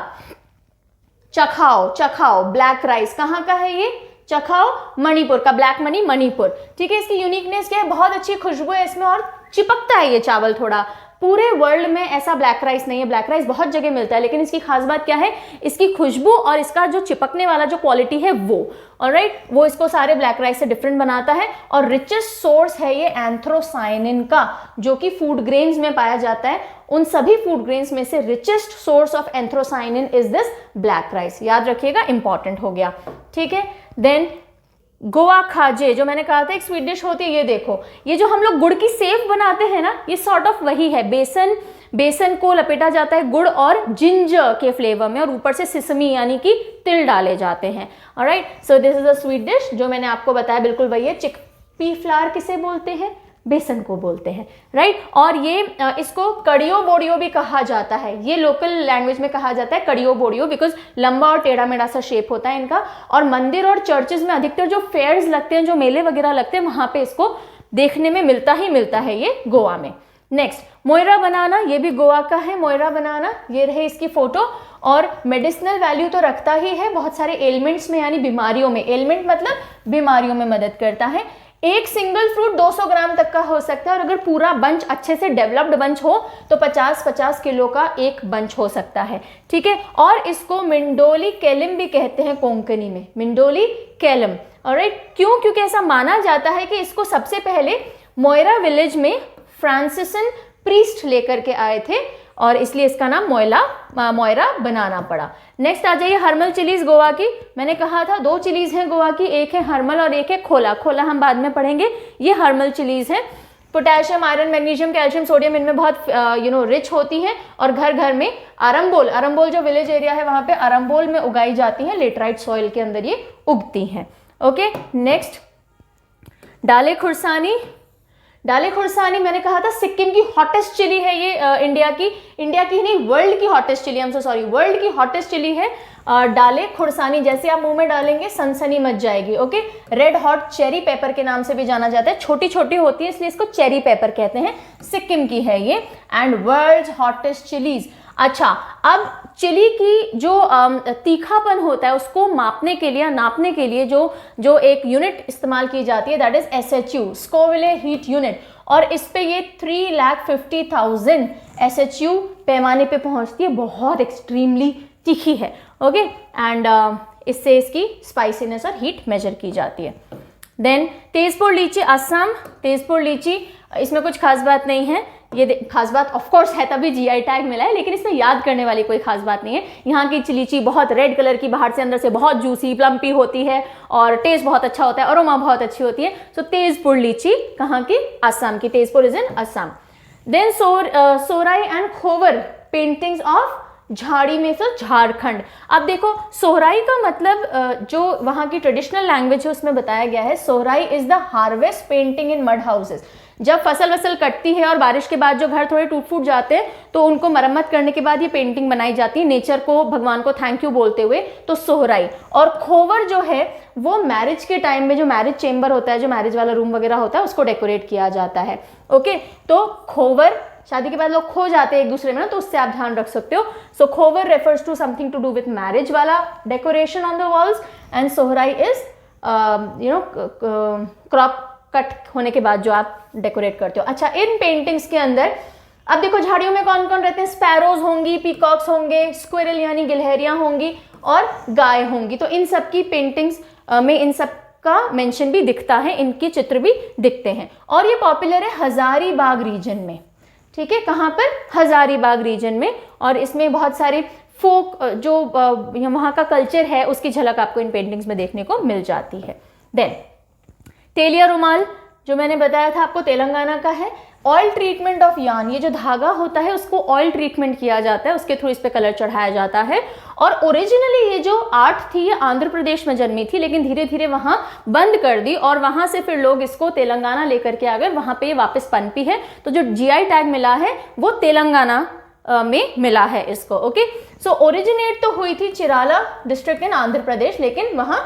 चखाओ ब्लैक राइस, कहाँ का है ये, चखाओ, मणिपुर का, ब्लैक मनी, मणिपुर, ठीक है। इसकी यूनिकनेस क्या है, बहुत अच्छी खुशबू है इसमें और चिपकता है ये चावल थोड़ा। पूरे वर्ल्ड में ऐसा ब्लैक राइस नहीं है, ब्लैक राइस बहुत जगह मिलता है, लेकिन इसकी खास बात क्या है, इसकी खुशबू और इसका जो चिपकने वाला जो क्वालिटी है वो, ऑलराइट, वो इसको सारे ब्लैक राइस से डिफरेंट बनाता है। और रिचेस्ट सोर्स है ये एंथ्रोसाइनिन का, जो कि फूड ग्रेन्स में पाया जाता है। उन सभी फूड ग्रेन्स में से richest source of anthocyanin is this black rice, याद रखिएगा, इंपॉर्टेंट हो गया, ठीक है। देन गोवा खाजे, जो मैंने कहा था एक स्वीट डिश होती है, ये देखो, ये जो हम लोग गुड़ की सेव बनाते हैं ना, ये सॉर्ट ऑफ वही है। बेसन को लपेटा जाता है गुड़ और जिंजर के फ्लेवर में, और ऊपर से सिसमी यानी कि तिल डाले जाते हैं, alright. So this is a sweet dish जो मैंने आपको बताया, बिल्कुल वही है। चिकपी फ्लावर किसे बोलते हैं, बेसन को बोलते हैं, राइट। और ये इसको कड़ियो बोड़ियो भी कहा जाता है, ये लोकल लैंग्वेज में कहा जाता है कड़ियो बोड़ियो, बिकॉज लंबा और टेढ़ा मेढ़ा सा शेप होता है इनका। और मंदिर और चर्चेज में अधिकतर जो फेयर्स लगते हैं, जो मेले वगैरह लगते हैं, वहां पे इसको देखने में मिलता है ये गोवा में। नेक्स्ट, मोयरा बनाना, ये भी गोवा का है। मोयरा बनाना, ये रहे इसकी फोटो। और मेडिसिनल वैल्यू तो रखता ही है बहुत सारे एलिमेंट्स में, यानी बीमारियों में। एलिमेंट मतलब बीमारियों में मदद करता है। एक सिंगल फ्रूट 200 ग्राम तक का हो सकता है, और अगर पूरा बंच अच्छे से डेवलप्ड बंच हो तो 50-50 किलो का एक बंच हो सकता है, ठीक है। और इसको मिंडोली केलम भी कहते हैं कोंकणी में, मिंडोली केलम। ऑलराइट, क्यों? क्योंकि ऐसा माना जाता है कि इसको सबसे पहले मोयरा विलेज में फ्रांसिसन प्रीस्ट लेकर के आए थे, और इसलिए इसका नाम मोयरा बनाना पड़ा। नेक्स्ट आ जाइए हर्मल चिलीज गोवा की। मैंने कहा था 2 चिलीज हैं गोवा की, एक है हर्मल और एक है खोला। खोला हम बाद में पढ़ेंगे। ये हर्मल चिलीज है। Potassium, iron, magnesium, calcium, sodium इनमें बहुत रिच होती हैं। और घर घर में अरम्बोल जो विलेज एरिया है वहां पे अरम्बोल में उगाई जाती हैं, लेटराइट सॉइल के अंदर ये उगती हैं। ओके, नेक्स्ट डाले खुरसानी। डाले खुरसानी मैंने कहा था सिक्किम की हॉटेस्ट चिली है ये, इंडिया की ही नहीं वर्ल्ड की hottest chili, I am so sorry, world की हॉटेस्ट चिली है डाले खुरसानी। जैसे आप मुंह में डालेंगे सनसनी मच जाएगी। Okay, red hot cherry paper के नाम से भी जाना जाता है, छोटी छोटी होती है इसलिए इसको चेरी पेपर कहते हैं। सिक्किम की है ये, एंड वर्ल्ड हॉटेस्ट चिलीज। अच्छा, अब चिली की जो तीखापन होता है उसको मापने के लिए, नापने के लिए जो एक यूनिट इस्तेमाल की जाती है, that is SHU, Scoville heat unit. और इस पे ये 3,50,000 SHU पैमाने पे पहुंचती है, बहुत एक्सट्रीमली तीखी है। ओके, एंड इससे इसकी स्पाइसीनेस और हीट मेजर की जाती है। देन तेजपुर लीची, असम। तेजपुर लीची, इसमें कुछ खास बात नहीं है, ये खास बात ऑफ कोर्स है तभी GI टैग मिला है, लेकिन इसमें याद करने वाली कोई खास बात नहीं है। यहाँ की लीची बहुत रेड कलर की, बाहर से अंदर से बहुत जूसी प्लम्पी होती है, और टेस्ट बहुत अच्छा होता है, अरोमा बहुत अच्छी होती है। सो तेजपुर लीची कहाँ की? असम की। Tezpur is in Assam. Then Sohrai and Khovar paintings of झाड़ी में से झारखंड। अब देखो, सोहराई का मतलब जो वहाँ की ट्रेडिशनल लैंग्वेज है उसमें बताया गया है, Sohrai is the harvest painting in mud houses. जब फसल वसल कटती है और बारिश के बाद जो घर थोड़े टूट फूट जाते हैं तो उनको मरम्मत करने के बाद ये पेंटिंग बनाई जाती है, नेचर को, भगवान को थैंक यू बोलते हुए। तो सोहराई। और खोवर जो है वो मैरिज के टाइम में, जो मैरिज चेम्बर होता है, जो मैरिज वाला रूम वगैरह होता है, उसको डेकोरेट किया जाता है। ओके, तो खोवर, शादी के बाद लोग खो जाते हैं एक दूसरे में ना, तो उससे आप ध्यान रख सकते हो। So Khovar refers to something to do with marriage वाला decoration on the walls, and Sohrai is crop cut होने के बाद जो आप डेकोरेट करते हो। अच्छा, इन पेंटिंग्स के अंदर अब देखो झाड़ियों में कौन कौन रहते हैं? स्पैरोज होंगी, पीकॉक्स होंगे, स्क्विरल यानी गिलहरियां होंगी, और गाय होंगी। तो इन सब की पेंटिंग्स में इन सब का मेंशन भी दिखता है, इनके चित्र भी दिखते हैं। और ये पॉपुलर है हजारीबाग रीजन में, ठीक है। कहाँ पर? हजारीबाग रीजन में। और इसमें बहुत सारे फोक जो वहाँ का कल्चर है उसकी झलक आपको इन पेंटिंग्स में देखने को मिल जाती है। देन तेलिया रुमाल, जो मैंने बताया था आपको, तेलंगाना का है। ऑयल ट्रीटमेंट ऑफ यार्न, ये जो धागा होता है उसको ऑयल ट्रीटमेंट किया जाता है, उसके थ्रू इस पे कलर चढ़ाया जाता है। और ओरिजिनली ये जो आर्ट थी ये आंध्र प्रदेश में जन्मी थी, लेकिन धीरे धीरे वहां बंद कर दी, और वहां से फिर लोग इसको तेलंगाना लेकर के आ गए, वहां पे ये वापस पनपी है। तो जो GI टैग मिला है वो तेलंगाना में मिला है इसको। ओके, सो ओरिजिनेट तो हुई थी चिराला डिस्ट्रिक्ट इन आंध्र प्रदेश, लेकिन वहां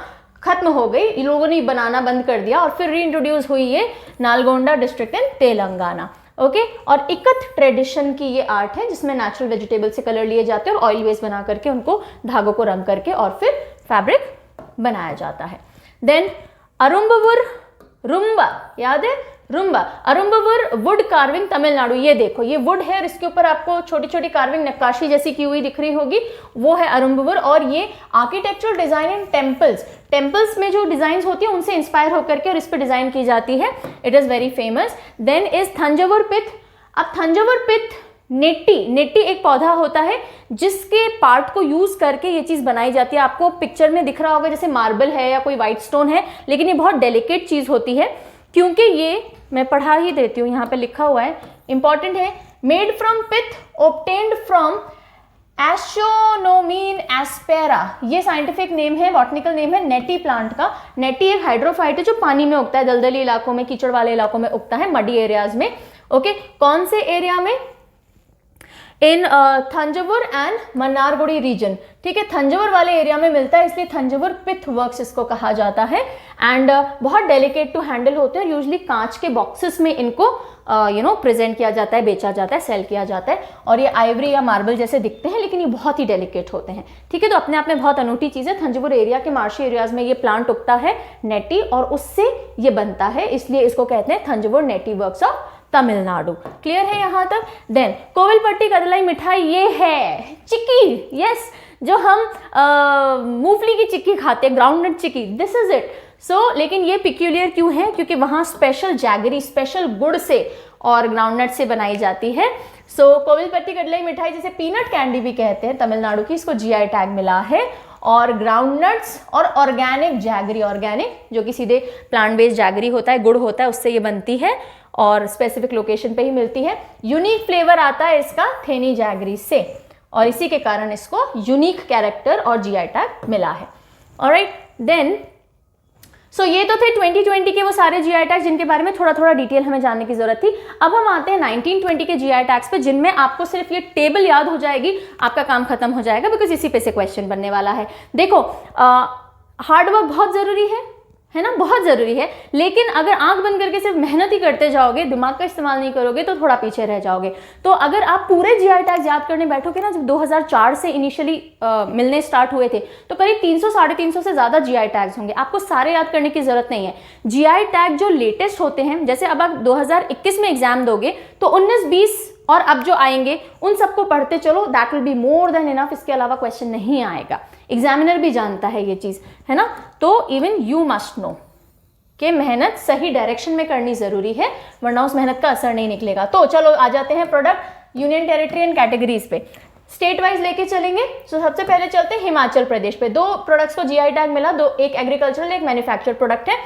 खत्म हो गई, इन लोगों ने बनाना बंद कर दिया, और फिर रीइंट्रोड्यूस हुई ये Nalgonda district in Telangana. Okay, और इकत ट्रेडिशन की ये आर्ट है जिसमें नेचुरल वेजिटेबल से कलर लिए जाते हैं और ऑयल बेस बना करके उनको धागों को रंग करके और फिर फैब्रिक बनाया जाता है। देन अरुम्बवुर, रुम्बा, याद है? Rumba, अरुम्बवुर wood carving Tamil Nadu. ये देखो, ये वुड है और इसके ऊपर आपको छोटी छोटी कार्विंग नक्काशी जैसी की हुई दिख रही होगी, वो है अरुम्बवुर। और ये आर्किटेक्चरल डिजाइन इन टेम्पल्स में जो डिजाइन होती है उनसे इंस्पायर होकर के और इस पर डिजाइन की जाती है। It is very famous. Then is Thanjavur pith. अब थंजावुर पिथ, नेट्टी एक पौधा होता है जिसके पार्ट को यूज करके ये चीज बनाई जाती है। आपको पिक्चर में दिख रहा होगा जैसे मार्बल है या कोई व्हाइट स्टोन है, लेकिन ये बहुत डेलिकेट चीज होती है, क्योंकि ये, मैं पढ़ा ही देती हूँ, यहाँ पे लिखा हुआ है, इंपॉर्टेंट है, made from pith, obtained from एस्ट्रोनोमीन एस्पेरा, ये साइंटिफिक नेम है, बॉटनिकल नेम है नेटी प्लांट का। नेटी एक हाइड्रोफाइट है जो पानी में उगता है, दलदली इलाकों में, कीचड़ वाले इलाकों में उगता है, मडी एरियाज में। ओके, कौन से एरिया में? इन थंजावुर एंड मन्नारगुड़ी रीजन। ठीक है, थंजावुर वाले एरिया में मिलता है, इसलिए थंजावुर पिथ वर्क्स इसको कहा जाता है। एंड बहुत डेलिकेट टू हैंडल होते हैं, यूजली कांच के बॉक्सेस में इनको प्रेजेंट किया जाता है, बेचा जाता है, सेल किया जाता है। और ये आइवरी या मार्बल जैसे दिखते हैं, लेकिन ये बहुत ही डेलिकेट होते हैं। ठीक है, तो अपने आप में बहुत अनूठी चीज़ है। थंजावुर एरिया के मार्शी एरियाज में ये प्लांट उगता है नेटी, और उससे ये बनता है, इसलिए इसको कहते हैं Thanjavur netti works of Tamil Nadu. Clear है यहाँ तक? देन कोविलपट्टी कदलाई मिठाई, ये है चिक्की। यस, जो हम मूंगफली की चिक्की खाते हैं, groundnut chikki, this is it. So लेकिन ये पिक्यूलियर क्यों है? क्योंकि वहाँ स्पेशल जैगरी, स्पेशल गुड़ से और ग्राउंडनट से बनाई जाती है। सो कोविलपट्टी कदलाई मिठाई, जिसे पीनट कैंडी भी कहते हैं तमिलनाडु की, इसको जीआई टैग मिला है। और ग्राउंडनट्स और ऑर्गेनिक जैगरी, ऑर्गेनिक जो कि सीधे प्लांट बेस्ड जैगरी होता है, गुड़ होता है, उससे ये बनती है और स्पेसिफिक लोकेशन पे ही मिलती है। यूनिक फ्लेवर आता है इसका थेनी जैगरी से, और इसी के कारण इसको यूनिक कैरेक्टर और जीआई टैग मिला है। ऑलराइट, देन सो ये तो थे 2020 के वो सारे जीआई टैग्स जिनके बारे में थोड़ा थोड़ा डिटेल हमें जानने की जरूरत थी। अब हम आते हैं 1920 के जीआई टैग्स पे, जिनमें आपको सिर्फ ये टेबल याद हो जाएगी, आपका काम खत्म हो जाएगा, बिकॉज इसी पे से क्वेश्चन बनने वाला है। देखो, हार्डवर्क बहुत जरूरी है ना, बहुत जरूरी है, लेकिन अगर आंख बंद करके सिर्फ मेहनत ही करते जाओगे, दिमाग का इस्तेमाल नहीं करोगे, तो थोड़ा पीछे रह जाओगे। तो अगर आप पूरे जीआई टैग्स याद करने बैठोगे ना, जब 2004 से इनिशियली मिलने स्टार्ट हुए थे, तो करीब 300-350 से ज्यादा जीआई टैग्स होंगे। आपको सारे याद करने की जरूरत नहीं है। जीआई टैग जो लेटेस्ट होते हैं, जैसे अब आप 2021 में एग्जाम दोगे, तो 19-20 और अब जो आएंगे उन सबको पढ़ते चलो, that will be more than enough. इसके अलावा क्वेश्चन नहीं आएगा, एग्जामिनर भी जानता है ये चीज, है ना। तो इवन यू मस्ट नो कि मेहनत सही डायरेक्शन में करनी जरूरी है, वरना उस मेहनत का असर नहीं निकलेगा। तो चलो आ जाते हैं product, union territory and categories पे, स्टेट वाइज लेके चलेंगे। तो सबसे पहले चलते हैं हिमाचल प्रदेश पे। 2 प्रोडक्ट्स को जीआई टैग मिला, एक एग्रीकल्चरल, एक मैन्युफैक्चर प्रोडक्ट है।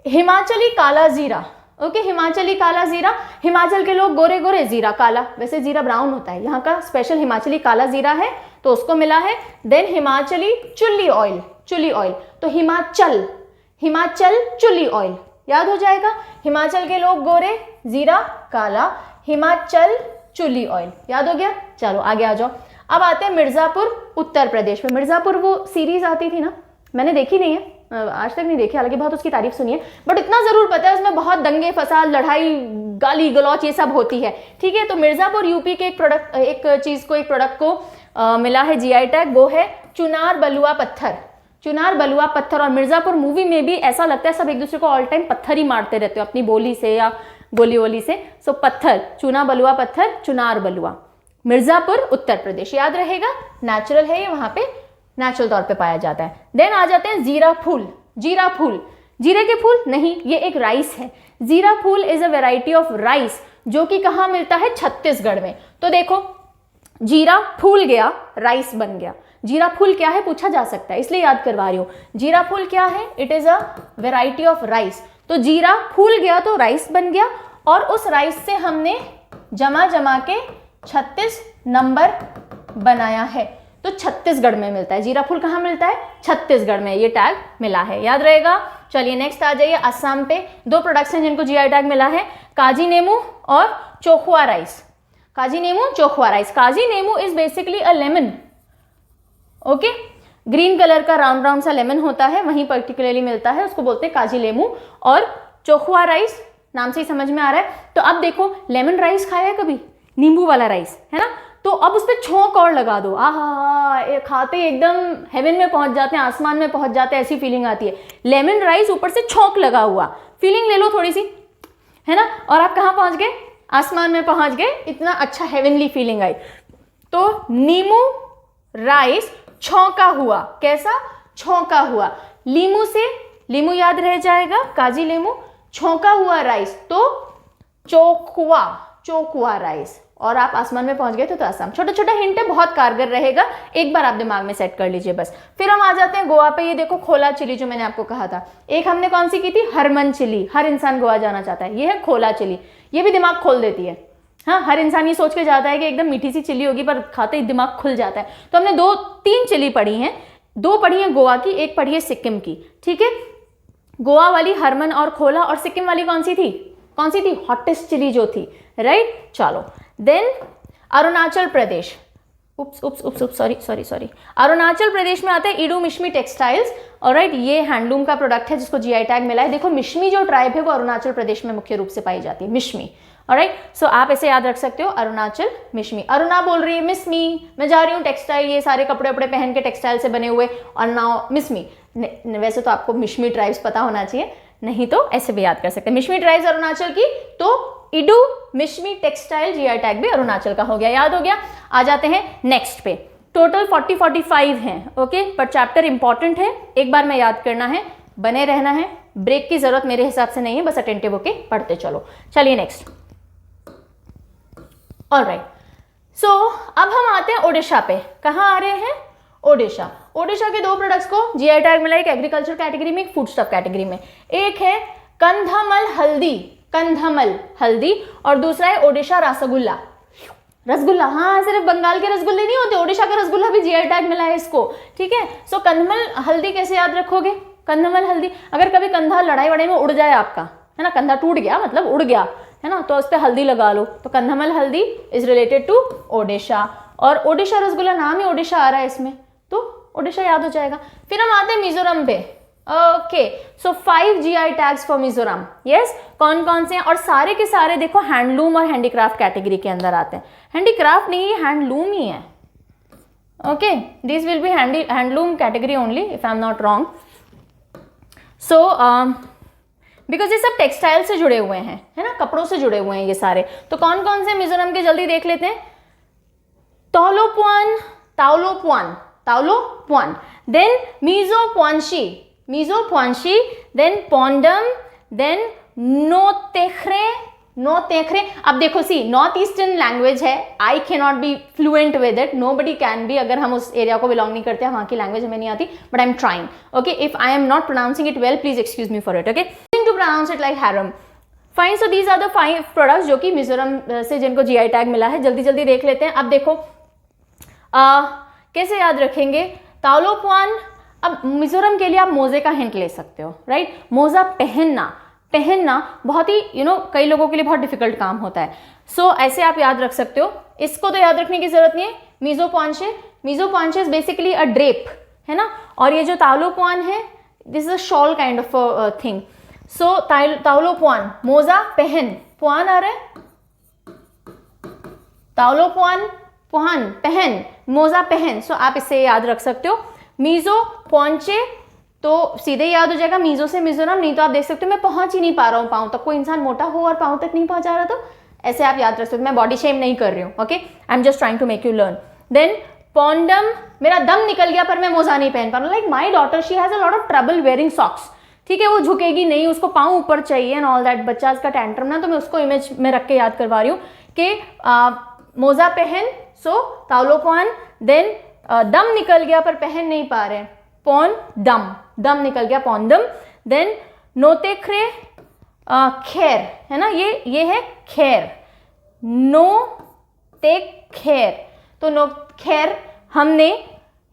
हिमाचली काला जीरा। ओके, हिमाचली काला जीरा, हिमाचल के लोग गोरे गोरे, जीरा काला, वैसे जीरा ब्राउन होता है, यहाँ का स्पेशल हिमाचली काला जीरा है, तो उसको मिला है। देन हिमाचली चुल्ली ऑयल, चुल्ली ऑयल, तो हिमाचल चुल्ली ऑयल याद हो जाएगा। हिमाचल के लोग गोरे, जीरा काला, हिमाचल चुल्ली ऑयल याद हो गया। चलो आगे आ जाओ। अब आते हैं मिर्जापुर उत्तर प्रदेश में। मिर्जापुर वो सीरीज आती थी ना, मैंने देखी नहीं है, आज तक नहीं देखी, हालांकि बहुत उसकी तारीफ सुनी है, बट इतना जरूर पता है उसमें बहुत दंगे फसाद, लड़ाई, गाली गलौच, ये सब होती है। ठीक है, तो मिर्जापुर यूपी के एक प्रोडक्ट को मिला है जीआई टैग, वो है चुनार बलुआ पत्थर। चुनार बलुआ पत्थर, और मिर्जापुर मूवी में भी ऐसा लगता है सब एक दूसरे को ऑल टाइम पत्थर ही मारते रहते हो अपनी बोली से या गोली वोली से। सो पत्थर, चूना बलुआ पत्थर, चुनार बलुआ, मिर्जापुर उत्तर प्रदेश याद रहेगा। नेचुरल है ये, वहां पे नेचुरल तौर पे पाया जाता है। देन आ जाते हैं जीरा फूल। जीरा फूल, जीरे के फूल नहीं, ये एक राइस है। Jeera Phool is a variety of rice जो कि कहाँ मिलता है? छत्तीसगढ़ में। तो देखो, जीरा फूल गया, राइस बन गया। जीरा फूल क्या है पूछा जा सकता है, इसलिए याद करवा रही हूँ। जीरा फूल क्या है? It is a variety of rice. तो जीरा फूल गया तो राइस बन गया, और उस राइस से हमने जमा के 36 नंबर बनाया है। तो छत्तीसगढ़ में मिलता है जीरा फूल। कहाँ मिलता है? छत्तीसगढ़ में ये टैग मिला है, याद रहेगा। चलिए नेक्स्ट आ जाइए असम पे। 2 प्रोडक्ट्स हैं जिनको जीआई टैग मिला है, काजी नेमू और Chokuwa rice. Kaji Nemu, Chokuwa rice. Kaji Nemu is basically a lemon. Okay, green colour का राउंड राउंड सा लेमन होता है, वहीं पर्टिकुलरली मिलता है, उसको बोलते हैं काजी लेमू। और चोखुआ राइस नाम से ही समझ में आ रहा है। तो अब देखो, लेमन राइस खाया है कभी? नींबू वाला राइस, है ना। तो अब उस पर छोंक और लगा दो, आहा, खाते एकदम हेवन में पहुंच जाते हैं, आसमान में पहुंच जाते हैं, ऐसी फीलिंग आती है। लेमन राइस ऊपर से छोंक लगा हुआ, फीलिंग ले लो थोड़ी सी, है ना। और आप कहाँ पहुंच गए? आसमान में पहुंच गए, इतना अच्छा हेवनली फीलिंग आई। तो नींबू राइस छौंका हुआ, कैसा? छौंका हुआ। लीमू से, लीमू याद रह जाएगा, काजी लेमू। छौंका हुआ राइस तो चोकुआ राइस। और आप आसमान में पहुंच गए तो असम। छोटा छोटा हिंट है, बहुत कारगर रहेगा, एक बार आप दिमाग में सेट कर लीजिए बस। फिर हम आ जाते हैं गोवा पे। ये देखो खोला चिली, जो मैंने आपको कहा था। एक हमने कौन सी की थी? हरमन चिली, हर इंसान गोवा जाना चाहता है। ये है खोला चिली, ये भी दिमाग खोल देती है। हाँ, हर इंसान ये सोच के जाता है कि एकदम मीठी सी चिली होगी, पर खाते ही दिमाग खुल जाता है। तो हमने 2-3 चिली पढ़ी हैं, 2 पढ़ी हैं गोवा की, 1 पढ़ी है सिक्किम की, ठीक है। गोवा वाली हरमन और खोला, और सिक्किम वाली कौन सी थी? हॉटेस्ट चिली जो थी, राइट। चलो देन अरुणाचल प्रदेश, सॉरी, अरुणाचल प्रदेश में आता है इडू मिश्मी टेक्सटाइल्स, ऑलराइट। ये हैंडलूम का प्रोडक्ट है जिसको जीआई टैग मिला है। देखो मिश्मी जो ट्राइब है वो अरुणाचल प्रदेश में मुख्य रूप से पाई जाती है, मिश्मी, ऑलराइट। सो आप ऐसे याद रख सकते हो, अरुणाचल मिश्मी। अरुणा बोल रही है मिस्मी, मैं जा रही हूँ टेक्सटाइल, ये सारे कपड़े वपड़े पहन के टेक्सटाइल से बने हुए, और नाउ मिस्मी। वैसे तो आपको मिश्मी ट्राइब्स पता होना चाहिए, नहीं तो ऐसे भी याद कर सकते हैं, मिश्मी ट्राइब्स अरुणाचल की। तो इडू मिश्मी टेक्सटाइल जीआई टैग भी अरुणाचल का हो गया, याद हो गया। आ जाते हैं नेक्स्ट पे। टोटल 40-45 हैं, ओके, पर चैप्टर इंपॉर्टेंट है, एक बार में याद करना है, बने रहना है, ब्रेक की जरूरत मेरे हिसाब से नहीं है, बस अटेंटिव होके पढ़ते चलो। चलिए नेक्स्ट, ऑलराइट। सो अब हम आते हैं ओडिशा पे। कहाँ आ रहे हैं? ओडिशा। ओडिशा के 2 प्रोडक्ट्स को जीआई टैग मिला, एक एग्रीकल्चर कैटेगरी में, एक फूड स्टफ कैटेगरी में। एक है कंधमल हल्दी, और दूसरा है ओडिशा रसगुल्ला। हाँ, सिर्फ बंगाल के रसगुल्ले नहीं होते, ओडिशा का रसगुल्ला भी जीआई टैग मिला है इसको, ठीक है। सो कंधमल हल्दी कैसे याद रखोगे? कंधमल हल्दी, अगर कभी कंधा लड़ाई वड़ाई में उड़ जाए आपका, है ना, कंधा टूट गया मतलब उड़ गया, है ना, तो उस पर हल्दी लगा लो, तो कंधमल हल्दी इज रिलेटेड टू ओडिशा। और ओडिशा रसगुल्ला, नाम ही ओडिशा आ रहा है इसमें, तो ओडिशा याद हो जाएगा। फिर हम आते हैं मिजोरम पे। Okay, so 5 GI tags for Mizoram, yes. कौन कौन से हैं? और सारे के सारे देखो हैंडलूम और हैंडीक्राफ्ट कैटेगरी के अंदर आते हैं। हैंडीक्राफ्ट नहीं, ये हैंडलूम ही है, okay. This will be handloom category only if I am not wrong. So because ये सब टेक्सटाइल से जुड़े हुए हैं, है ना, कपड़ों से जुड़े हुए हैं ये सारे। तो कौन कौन से मिजोरम के जल्दी देख लेते हैं। ताओलोपुआन, देन मीजोपुआंशी, देन पोंडम, देन नोतेखरे। अब देखो सी, नॉर्थ ईस्टर्न लैंग्वेज है, I can not be fluent with it, nobody can be, अगर हम उस एरिया को बिलोंग नहीं करते हैं, वहां की लैंग्वेज हमें नहीं आती, but I am trying, okay. If I am not pronouncing it well, please excuse me for it, okay. To pronounce it like Hmaram, fine. So these are the 5 products जो कि मिजोरम से जिनको जीआई टैग मिला है। जल्दी जल्दी देख लेते हैं। अब देखो कैसे याद रखेंगे ताओलोपुआन। अब मिजोरम के लिए आप मोजे का हिंट ले सकते हो, राइट। मोजा पहनना बहुत ही कई लोगों के लिए बहुत डिफिकल्ट काम होता है। सो ऐसे आप याद रख सकते हो, इसको तो याद रखने की जरूरत नहीं है। Mizo Puanchei is basically a drape, है ना। और ये जो ताओलोपुआन है, this is a shawl kind of thing. So Tawlhlohpuan, मोजा पहन, पुआन आ रहा है, ताओलोपुआन पहन, मोजा पहन। सो आप इससे याद रख सकते हो। मीजो पहुंचे तो सीधे याद हो जाएगा मीजो से मिजोरम, नहीं तो आप देख सकते हो मैं पहुंच ही नहीं पा रहा हूँ पाँव तक, कोई इंसान मोटा हो और पाँव तक नहीं पहुंचा रहा, तो ऐसे आप याद रख सकते हो। मैं बॉडी शेम नहीं कर रही हूँ, okay, I am just trying to make you learn. Then पोंडम, मेरा दम निकल गया पर मैं मोजा नहीं पहन पा रहा, like my daughter she has a lot of trouble wearing socks, ठीक है, वो झुकेगी नहीं, उसको पाँव ऊपर चाहिए एंड ऑल दैट, बच्चा इसका टैंट्रम ना, तो मैं उसको इमेज में रख के याद करवा रही हूँ कि मोजा पहन, सो ताओलोपुआन। देन दम निकल गया पर पहन नहीं पा रहे, दम निकल गया, पोंडम। देन नोतेखरे, खैर, है ना, ये है खैर, खैर, तो नो खैर हमने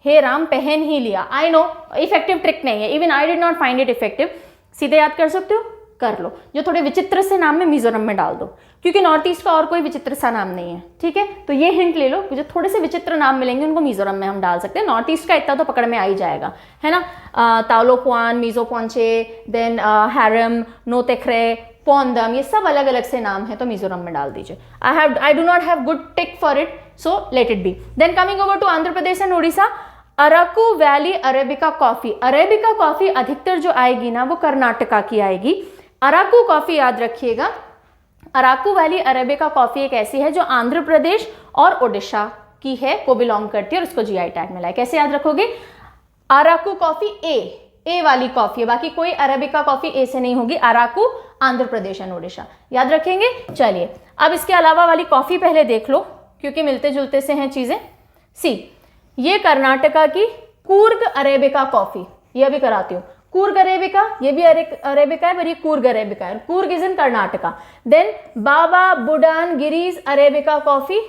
हे राम पहन ही लिया। आई नो इफेक्टिव ट्रिक नहीं है, even I did not find it effective. सीधे याद कर सकते हो, कर लो। जो थोड़े विचित्र से नाम में मिजोरम में डाल दो, क्योंकि नॉर्थ ईस्ट का और कोई विचित्र सा नाम नहीं है, ठीक है। तो ये हिंट ले लो, जो थोड़े से विचित्र नाम मिलेंगे उनको मिजोरम में हम डाल सकते हैं। नॉर्थ ईस्ट का इतना तो पकड़ में आ ही जाएगा, है ना। ताओलोपुआन, मीजोपुआंचे, देन हैरम, नोतेखरे, पोंडम, ये सब अलग अलग से नाम है, तो मिजोरम में डाल दीजिए। I do not have good tick for it, so let it be. Then coming over to Andhra Pradesh and Orissa, Araku Valley arabica coffee. Arabica coffee अधिकतर जो आएगी ना वो कर्नाटका की आएगी। अराकू कॉफी याद रखिएगा, अराकू वैली अरेबिका कॉफी एक ऐसी है जो आंध्र प्रदेश और ओडिशा की है, को बिलोंग करती है और उसको जीआई टैग मिला है। कैसे याद रखोगे, अराकू कॉफी ए वाली कॉफी है, बाकी कोई अरेबिका कॉफी ए से नहीं होगी। अराकू आंध्र प्रदेश एंड ओडिशा याद रखेंगे। चलिए अब इसके अलावा वाली कॉफी पहले देख लो, क्योंकि मिलते जुलते से हैं चीजें। सी, ये कर्नाटका की कूर्ग अरेबिका कॉफी, ये भी कराती हूँ। कूर्ग अरेबिका, ये भी अरेबिका है, पर ये कूर्ग अरेबिका है। Coorg is in Karnataka. Then Baba Budangiris arabica coffee,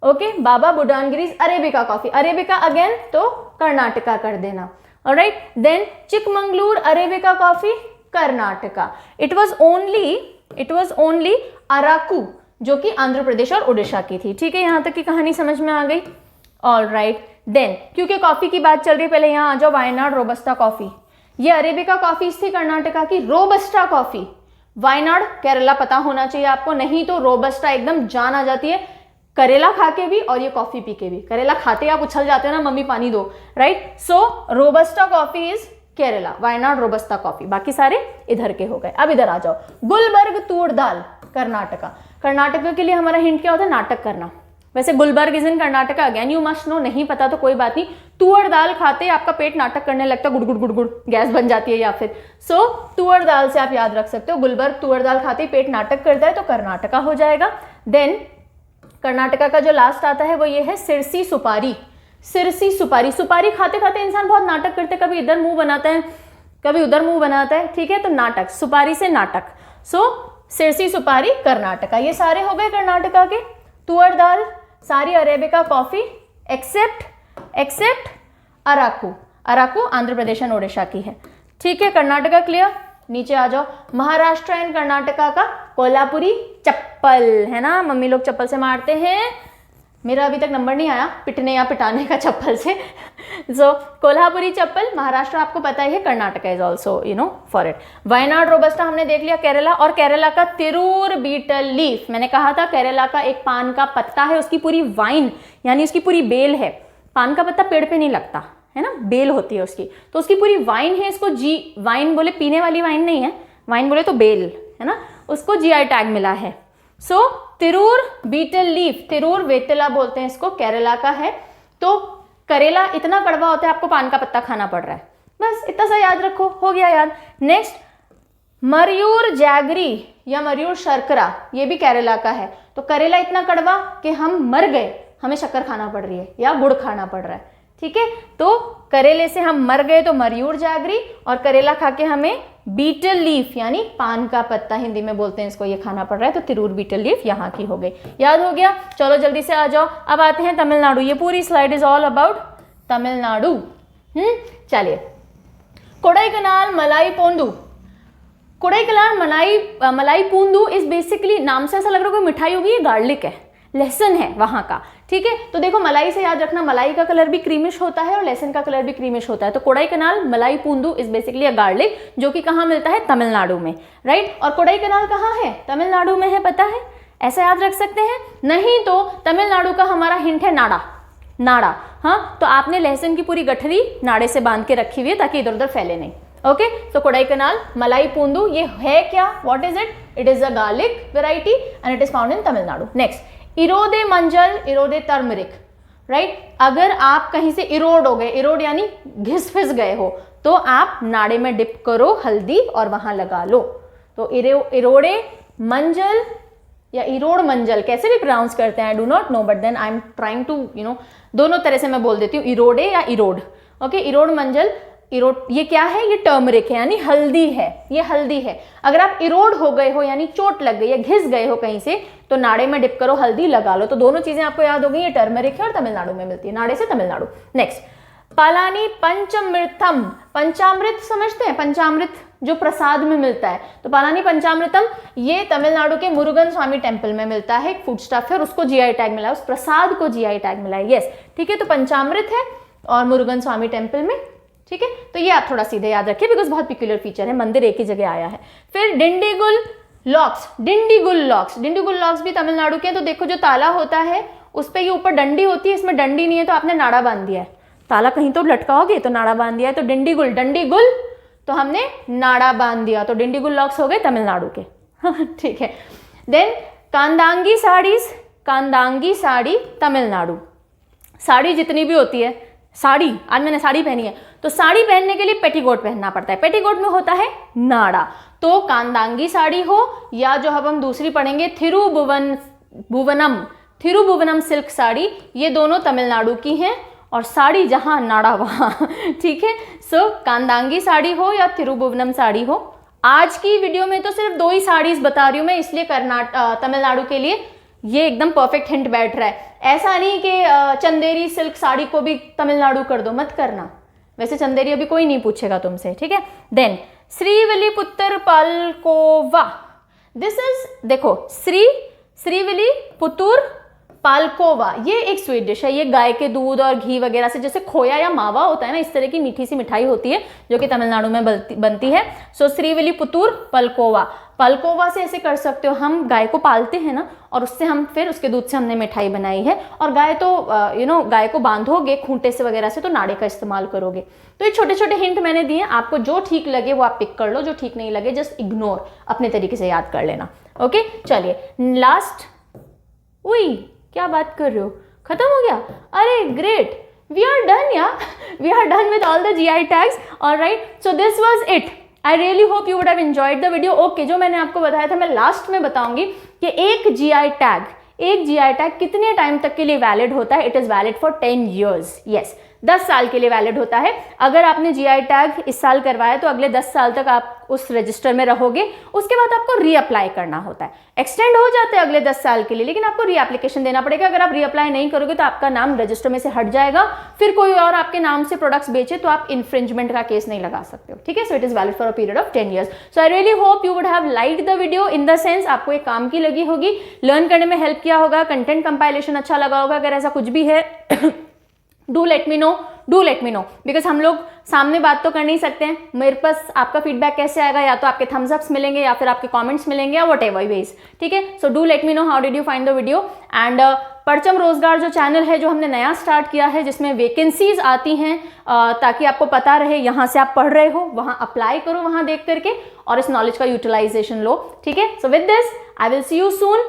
okay, Baba Budangiris arabica coffee, arabica again तो कर्नाटका कर देना, alright. Then Chikmagalur arabica coffee, Karnataka. It was only Araku जो कि आंध्र प्रदेश और उड़ीसा की थी, ठीक है, यहां तक की कहानी समझ में आ गई, ऑलराइट। देन क्योंकि कॉफी की बात चल रही है, पहले यहां आ जाओ, वायनाड रोबस्टा कॉफी, ये अरेबिका कॉफी थी कर्नाटका की। रोबस्टा कॉफी, वायनाड केरला पता होना चाहिए आपको, नहीं तो रोबस्टा एकदम जान आ जाती है करेला खा के भी और ये कॉफी पी के भी। करेला खाते आप उछल जाते हो ना, मम्मी पानी दो, right. So robusta coffee is Kerala, Wayanad robusta coffee, बाकी सारे इधर के हो गए। अब इधर आ जाओ, गुलबर्ग तूर दाल, कर्नाटका। कर्नाटका के लिए हमारा हिंट क्या होता है, नाटक करना। वैसे Gulbarga is in Karnataka, again you must know, नहीं पता तो कोई बात नहीं। तुअर दाल खाते आपका पेट नाटक करने लगता है, गुड़ गुड़ गुड़ गुड़, गैस बन जाती है या फिर, सो तुअर दाल से आप याद रख सकते हो, गुलबर्ग तुअर दाल खाते ही पेट नाटक करता है तो कर्नाटका हो जाएगा। देन कर्नाटका का जो लास्ट आता है वो ये है सिरसी सुपारी। सिरसी सुपारी, सुपारी खाते खाते इंसान बहुत नाटक करते, कभी इधर मुंह बनाता है कभी उधर मुंह बनाता है, ठीक है, तो नाटक, सुपारी से नाटक, सो सिरसी सुपारी कर्नाटका। ये सारे हो गए कर्नाटका के। तुअर दाल, सारी arabica coffee, except Araku, Araku Andhra Pradesh और ओडिशा की है, ठीक है, कर्नाटका क्लियर। नीचे आ जाओ, महाराष्ट्र एंड कर्नाटका का कोल्हापुरी चप्पल, है ना, मम्मी लोग चप्पल से मारते हैं, मेरा अभी तक नंबर नहीं आया पिटने या पिटाने का चप्पल से। सो कोल्हापुरी चप्पल, महाराष्ट्र आपको पता ही है, Karnataka is also you know for it. Wayanad robusta हमने देख लिया, केरला, और केरला का तिरूर बीटल लीफ, मैंने कहा था केरला का एक पान का पत्ता है, उसकी पूरी वाइन यानी उसकी पूरी बेल है, पान का पत्ता पेड़ पे नहीं लगता है ना, बेल होती है उसकी, तो उसकी पूरी वाइन है, इसको जी, वाइन बोले पीने वाली वाइन नहीं है, वाइन बोले तो बेल है ना, उसको जीआई टैग मिला है। सो तिरूर बीटल लीफ, तिरूर वेतला बोलते हैं इसको, केरला का है। तो करेला इतना कड़वा होता है, आपको पान का पत्ता खाना पड़ रहा है, बस इतना सा याद रखो, हो गया याद। नेक्स्ट, मरयूर जैगरी या मरयूर शर्करा, ये भी केरला का है। तो करेला इतना कड़वा कि हम मर गए, हमें शक्कर खाना पड़ रही है या गुड़ खाना पड़ रहा है, ठीक है, तो करेले से हम मर गए तो मरयूर जैगरी, और करेला खा के हमें बीटल लीफ यानी पान का पत्ता हिंदी में बोलते हैं इसको, ये खाना पड़ रहा है, तो तिरूर बीटल लीफ यहाँ की हो गई, याद हो गया। चलो जल्दी से आ जाओ, अब आते हैं तमिलनाडु, ये पूरी slide is all about Tamil Nadu. चलिए, कोडाईकनाल मलाई पोंदू, कोडाईकनाल मलाई पूंदू इज बेसिकली, नाम से ऐसा लग रहा है कोई मिठाई होगी, ये गार्लिक है, लहसुन है वहाँ का, ठीक है। तो देखो मलाई से याद रखना, मलाई का कलर भी क्रीमिश होता है और लहसुन का कलर भी क्रीमिश होता है। तो कोडाईकनाल मलाई पूंदू इज बेसिकली अ गार्लिक, जो कि कहाँ मिलता है, तमिलनाडु में, राइट। और कोडाईकनाल कहाँ है, तमिलनाडु में है, पता है, ऐसा याद रख सकते हैं। नहीं तो तमिलनाडु का हमारा हिंट है नाड़ा, नाड़ा, हाँ, तो आपने लहसुन की पूरी गठरी नाड़े से बांध के रखी हुई है ताकि इधर उधर फैले नहीं, ओके। तो कोडाईकनाल मलाई पूंदू ये है क्या, what is it, it is a garlic variety and it is found in Tamil Nadu. Next, Erode Manjal, Erode turmeric, right. अगर आप कहीं से इरोड हो गए, इरोड यानी घिस फिस गए हो, तो आप नाड़े में डिप करो हल्दी और वहां लगा लो। तो इरोडे मंजल या इरोड मंजल, कैसे भी प्रोनाउंस करते हैं, I do not know, but then I am trying to you know, दोनों तरह से मैं बोल देती हूँ, इरोडे या इरोड, ओके। इरोड मंजल, इरोड ये क्या है, ये टर्मरिक है यानी हल्दी है, ये हल्दी है। अगर आप इरोड हो गए हो यानी चोट लग गई है, घिस गए हो कहीं से, तो नाड़े में डिप करो, हल्दी लगा लो। तो दोनों चीजें आपको याद हो गई, ये टर्मरिक है और तमिलनाडु में मिलती है, नाड़े से तमिलनाडु। नेक्स्ट, पालानी पंचामृतम, पंचामृत समझते हैं, पंचामृत जो प्रसाद में मिलता है, तो पालानी पंचामृतम ये तमिलनाडु के मुरुगन स्वामी टेम्पल में मिलता है, एक फूड स्टफ है और उसको जीआई टैग मिला है, उस प्रसाद को जीआई टैग मिला है, यस, ठीक है। तो पंचामृत है और मुरुगन स्वामी टेम्पल में, ठीक है। तो ये आप थोड़ा सीधे याद रखिए बिकॉज बहुत पिक्यूलर फीचर है, मंदिर एक ही जगह आया है। फिर Dindigul locks, Dindigul locks, Dindigul locks भी तमिलनाडु के हैं। तो देखो जो ताला होता है उस पर ये ऊपर डंडी होती है, इसमें डंडी नहीं है तो आपने नाड़ा बांध दिया है, ताला कहीं तो लटकाओगे तो नाड़ा बांध दिया है, तो डिंडीगुल, डंडीगुल तो हमने नाड़ा बांध दिया, तो डिंडीगुल लॉक्स हो गए तमिलनाडु के, ठीक है। देन कांदांगी साड़ीज, कांदांगी साड़ी तमिलनाडु, साड़ी जितनी भी होती है, साड़ी, आज मैंने साड़ी पहनी है, तो साड़ी पहनने के लिए पेटीकोट पहनना पड़ता है, पेटीकोट में होता है नाड़ा, तो कांदांगी साड़ी हो या जो अब हम दूसरी पढ़ेंगे थिरुभुवनम, थिरुभुवनम सिल्क साड़ी, ये दोनों तमिलनाडु की हैं और साड़ी जहाँ नाड़ा वहाँ ठीक है। सो कांदांगी साड़ी हो या तिरुभुवनम साड़ी हो, आज की वीडियो में तो सिर्फ 2 ही साड़ीज बता रही हूँ मैं, इसलिए तमिलनाडु के लिए ये एकदम परफेक्ट हिंट बैठ रहा है। ऐसा नहीं कि चंदेरी सिल्क साड़ी को भी तमिलनाडु कर दो, मत करना। वैसे चंदेरी अभी कोई नहीं पूछेगा तुमसे, ठीक है। देन श्रीविल्लिपुत्तूर पालकोवा, दिस इज, देखो श्रीविल्लिपुत्तूर पालकोवा, ये एक स्वीट डिश है। ये गाय के दूध और घी वगैरह से, जैसे खोया या मावा होता है ना, इस तरह की मीठी सी मिठाई होती है जो कि तमिलनाडु में बनती है। सो श्रीविल्लिपुत्तूर पालकोवा, पालकोवा से ऐसे कर सकते हो, हम गाय को पालते हैं ना, और उससे हम फिर उसके दूध से हमने मिठाई बनाई है। और गाय तो गाय को बांधोगे खूंटे से वगैरह से, तो नाड़े का इस्तेमाल करोगे। तो ये छोटे छोटे हिंट मैंने दिए, आपको जो ठीक लगे वो आप पिक कर लो, जो ठीक नहीं लगे जस्ट इग्नोर, अपने तरीके से याद कर लेना। ओके, चलिए लास्ट। उई, क्या बात कर रहे हो, खत्म हो गया? अरे ग्रेट, वी आर डन यार, we are done with all the GI tags. Alright, so this was it. I really hope you would have enjoyed the video. Okay, जो मैंने आपको बताया था मैं लास्ट में बताऊंगी कि एक GI टैग कितने टाइम तक के लिए वैलिड होता है। It is valid for 10 years। Yes, 10 साल के लिए वैलिड होता है। अगर आपने GI टैग इस साल करवाया तो अगले 10 साल तक आप उस रजिस्टर में रहोगे। उसके बाद आपको रीअप्लाई करना होता है। एक्सटेंड हो जाते हैं अगले 10 साल के लिए, लेकिन आपको रीएप्लीकेशन देना पड़ेगा। अगर आप रीअप्लाई नहीं करोगे तो आपका नाम रजिस्टर में से हट जाएगा, फिर कोई और आपके नाम से प्रोडक्ट्स बेचे तो आप इन्फ्रिंजमेंट का केस नहीं लगा सकते हो, ठीक है। So it is valid for a period of 10 years। So I really hope you would have liked the video, in the sense आपको एक काम की लगी होगी, लर्न करने में हेल्प किया होगा, कंटेंट कंपाइलेशन अच्छा लगा होगा। अगर ऐसा कुछ भी है do let me know, because हम लोग सामने बात तो कर नहीं सकते हैं। मेरे पास आपका फीडबैक कैसे आएगा, या तो आपके थम्स अप्स मिलेंगे या फिर आपके कमेंट्स मिलेंगे या व्हाटएवर वेज, ठीक है। So do let me know how did you find the video. And परचम रोजगार जो चैनल है, जो हमने नया स्टार्ट किया है, जिसमें वैकेंसीज आती हैं, ताकि आपको पता रहे यहाँ से आप पढ़ रहे हो, वहाँ अप्लाई करो, वहाँ देख करके, और इस नॉलेज का यूटिलाइजेशन लो, ठीक है। So with this I will see you soon.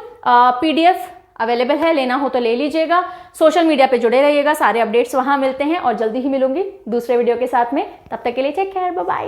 PDF available है, लेना हो तो ले लीजिएगा। सोशल मीडिया पे जुड़े रहिएगा, सारे अपडेट्स वहां मिलते हैं, और जल्दी ही मिलूंगी दूसरे वीडियो के साथ में। तब तक के लिए टेक केयर, बाय बाय।